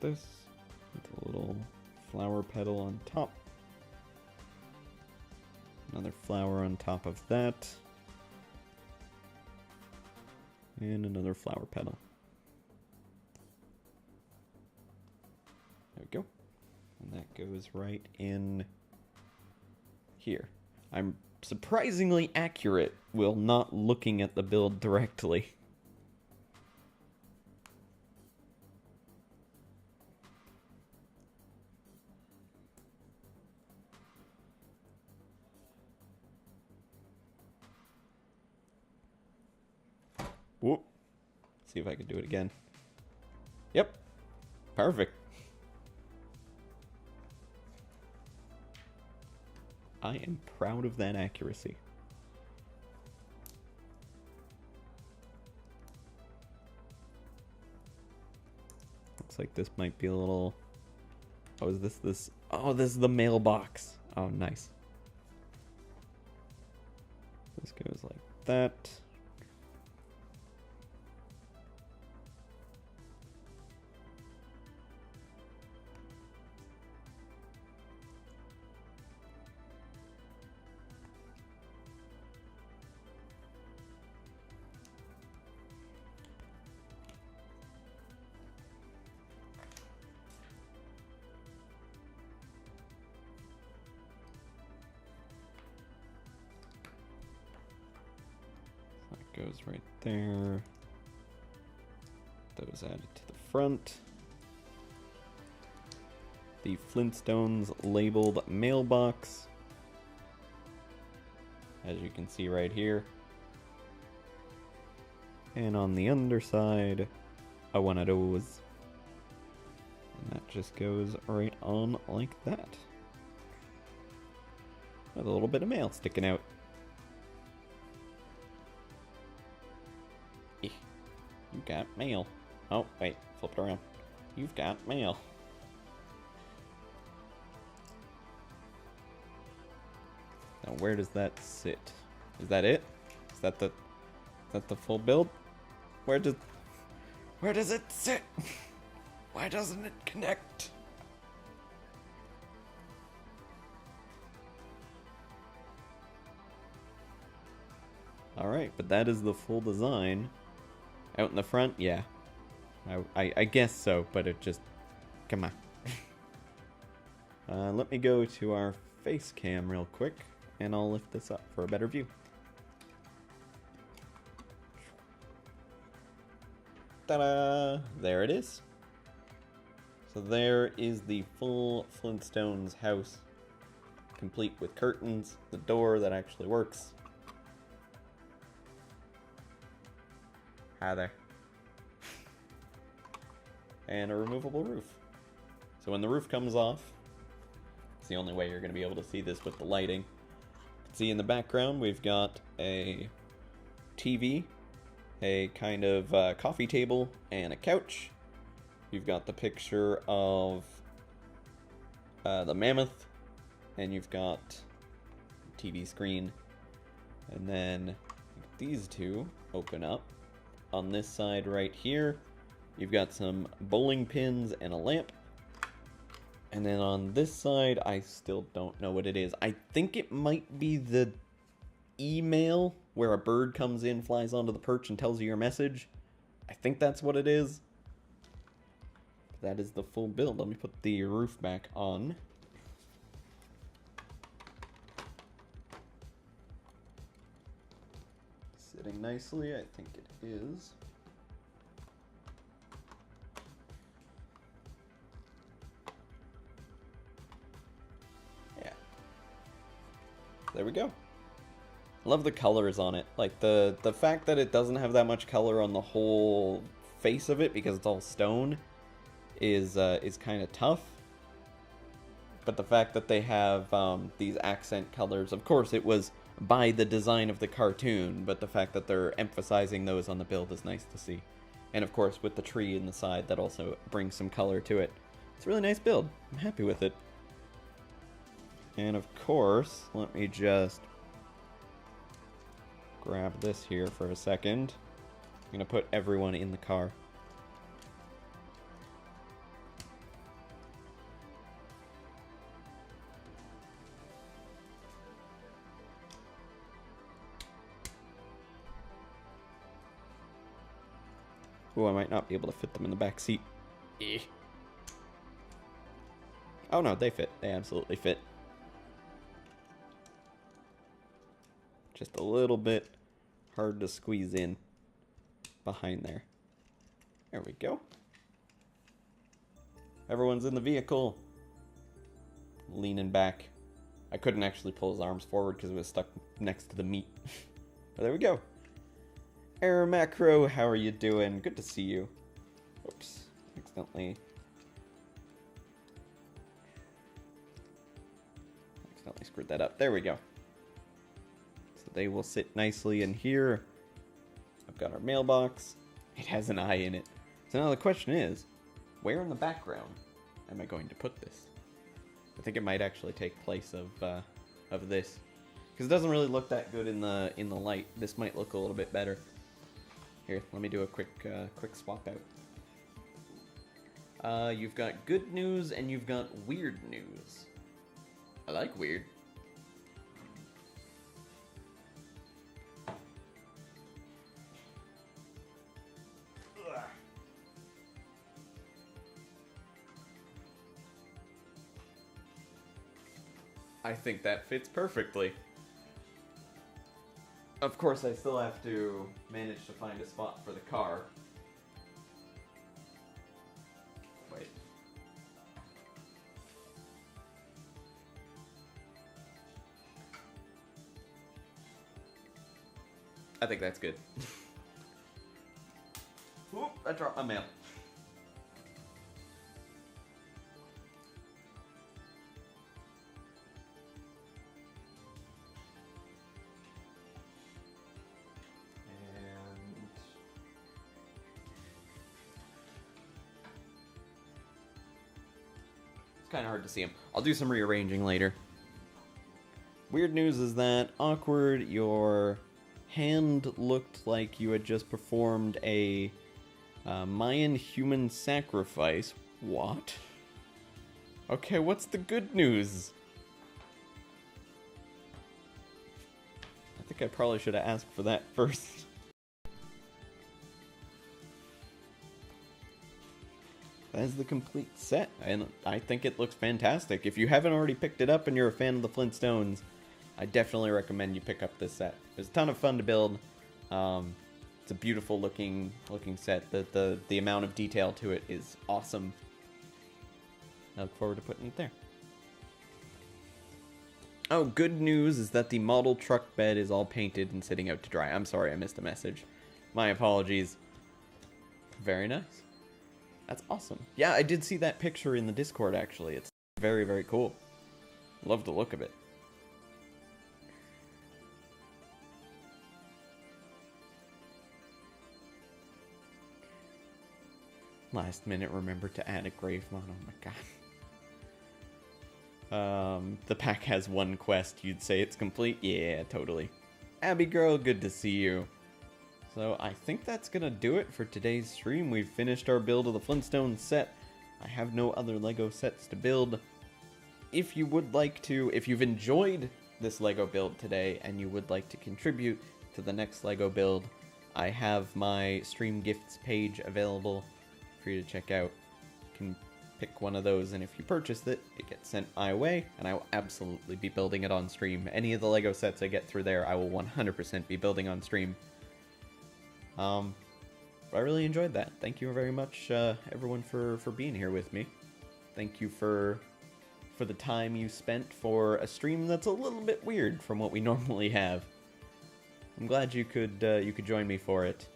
This with a little flower petal on top. Another flower on top of that. And another flower petal. There we go. And that goes right in here. I'm surprisingly accurate while not looking at the build directly. Whoop. See if I can do it again. Yep. Perfect. I am proud of that accuracy. Looks like this might be a little... Oh, is this? Oh, this is the mailbox. Oh, nice. This goes like that. Goes right there. Those added to the front. The Flintstones labeled mailbox, as you can see right here. And on the underside, one of those. And that just goes right on like that. With a little bit of mail sticking out. You got mail. Oh, wait, flip it around. You've got mail. Now, where does that sit? Is that it? Is that the full build? Where does it sit? Why doesn't it connect? Alright, but that is the full design. Out in the front, yeah. I guess so, but it just... Come on. Let me go to our face cam real quick, and I'll lift this up for a better view. Ta-da! There it is. So there is the full Flintstones house, complete with curtains, the door that actually works. Hi there. And a removable roof. So when the roof comes off, it's the only way you're going to be able to see this with the lighting. You can see in the background we've got a TV, a kind of coffee table, and a couch. You've got the picture of the mammoth, and you've got TV screen. And then these two open up. On this side right here, you've got some bowling pins and a lamp. And then on this side, I still don't know what it is. I think it might be the email where a bird comes in, flies onto the perch, and tells you your message. I think that's what it is. That is the full build. Let me put the roof back on. Sitting nicely, I think it is. Yeah. There we go. Love the colors on it. Like the fact that it doesn't have that much color on the whole face of it because it's all stone is kind of tough. But the fact that they have these accent colors, of course it was by the design of the cartoon, but the fact that they're emphasizing those on the build is nice to see. And of course with the tree in the side, that also brings some color to it. It's a really nice build. I'm happy with it. And of course, let me just grab this here for a second. I'm gonna put everyone in the car. Oh, I might not be able to fit them in the back seat. Eh. Oh no, they fit. They absolutely fit. Just a little bit hard to squeeze in behind there. There we go. Everyone's in the vehicle. Leaning back. I couldn't actually pull his arms forward because it was stuck next to the meat. But there we go. Error Macro, how are you doing? Good to see you. Oops, accidentally screwed that up. There we go. So they will sit nicely in here. I've got our mailbox. It has an eye in it. So now the question is, where in the background am I going to put this? I think it might actually take place of this, because it doesn't really look that good in the light. This might look a little bit better. Here, let me do a quick swap out. You've got good news and you've got weird news. I like weird. I think that fits perfectly. Of course, I still have to manage to find a spot for the car. Wait. I think that's good. Oop, I dropped my mail. Kind of hard to see him. I'll do some rearranging later. Weird news is that, awkward, your hand looked like you had just performed a Mayan human sacrifice. What? Okay, what's the good news? I think I probably should have asked for that first. That is the complete set, and I think it looks fantastic. If you haven't already picked it up and you're a fan of the Flintstones, I definitely recommend you pick up this set. It's a ton of fun to build. It's a beautiful looking set. The amount of detail to it is awesome. I look forward to putting it there. Oh, good news is that the model truck bed is all painted and sitting out to dry. I'm sorry, I missed a message. My apologies. Very nice. That's awesome. Yeah, I did see that picture in the Discord, actually. It's very, very cool. Love the look of it. Last minute, remember to add a grave mod. Oh my god. The pack has one quest. You'd say it's complete? Yeah, totally. Abby girl, good to see you. So I think that's gonna do it for today's stream. We've finished our build of the Flintstones set. I have no other LEGO sets to build. If you would like to, if you've enjoyed this LEGO build today and you would like to contribute to the next LEGO build, I have my stream gifts page available for you to check out. You can pick one of those, and if you purchase it, it gets sent my way, and I will absolutely be building it on stream. Any of the LEGO sets I get through there, I will 100% be building on stream. I really enjoyed that. Thank you very much, everyone, for being here with me. Thank you for the time you spent for a stream that's a little bit weird from what we normally have. I'm glad you could join me for it.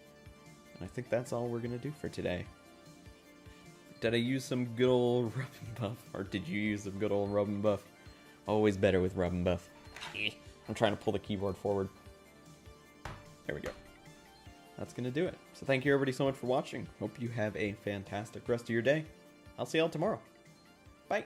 And I think that's all we're gonna do for today. Did I use some good old rub and buff, or did you use some good old rub and buff? Always better with rub and buff. I'm trying to pull the keyboard forward. There we go. That's going to do it. So thank you everybody so much for watching. Hope you have a fantastic rest of your day. I'll see y'all tomorrow. Bye.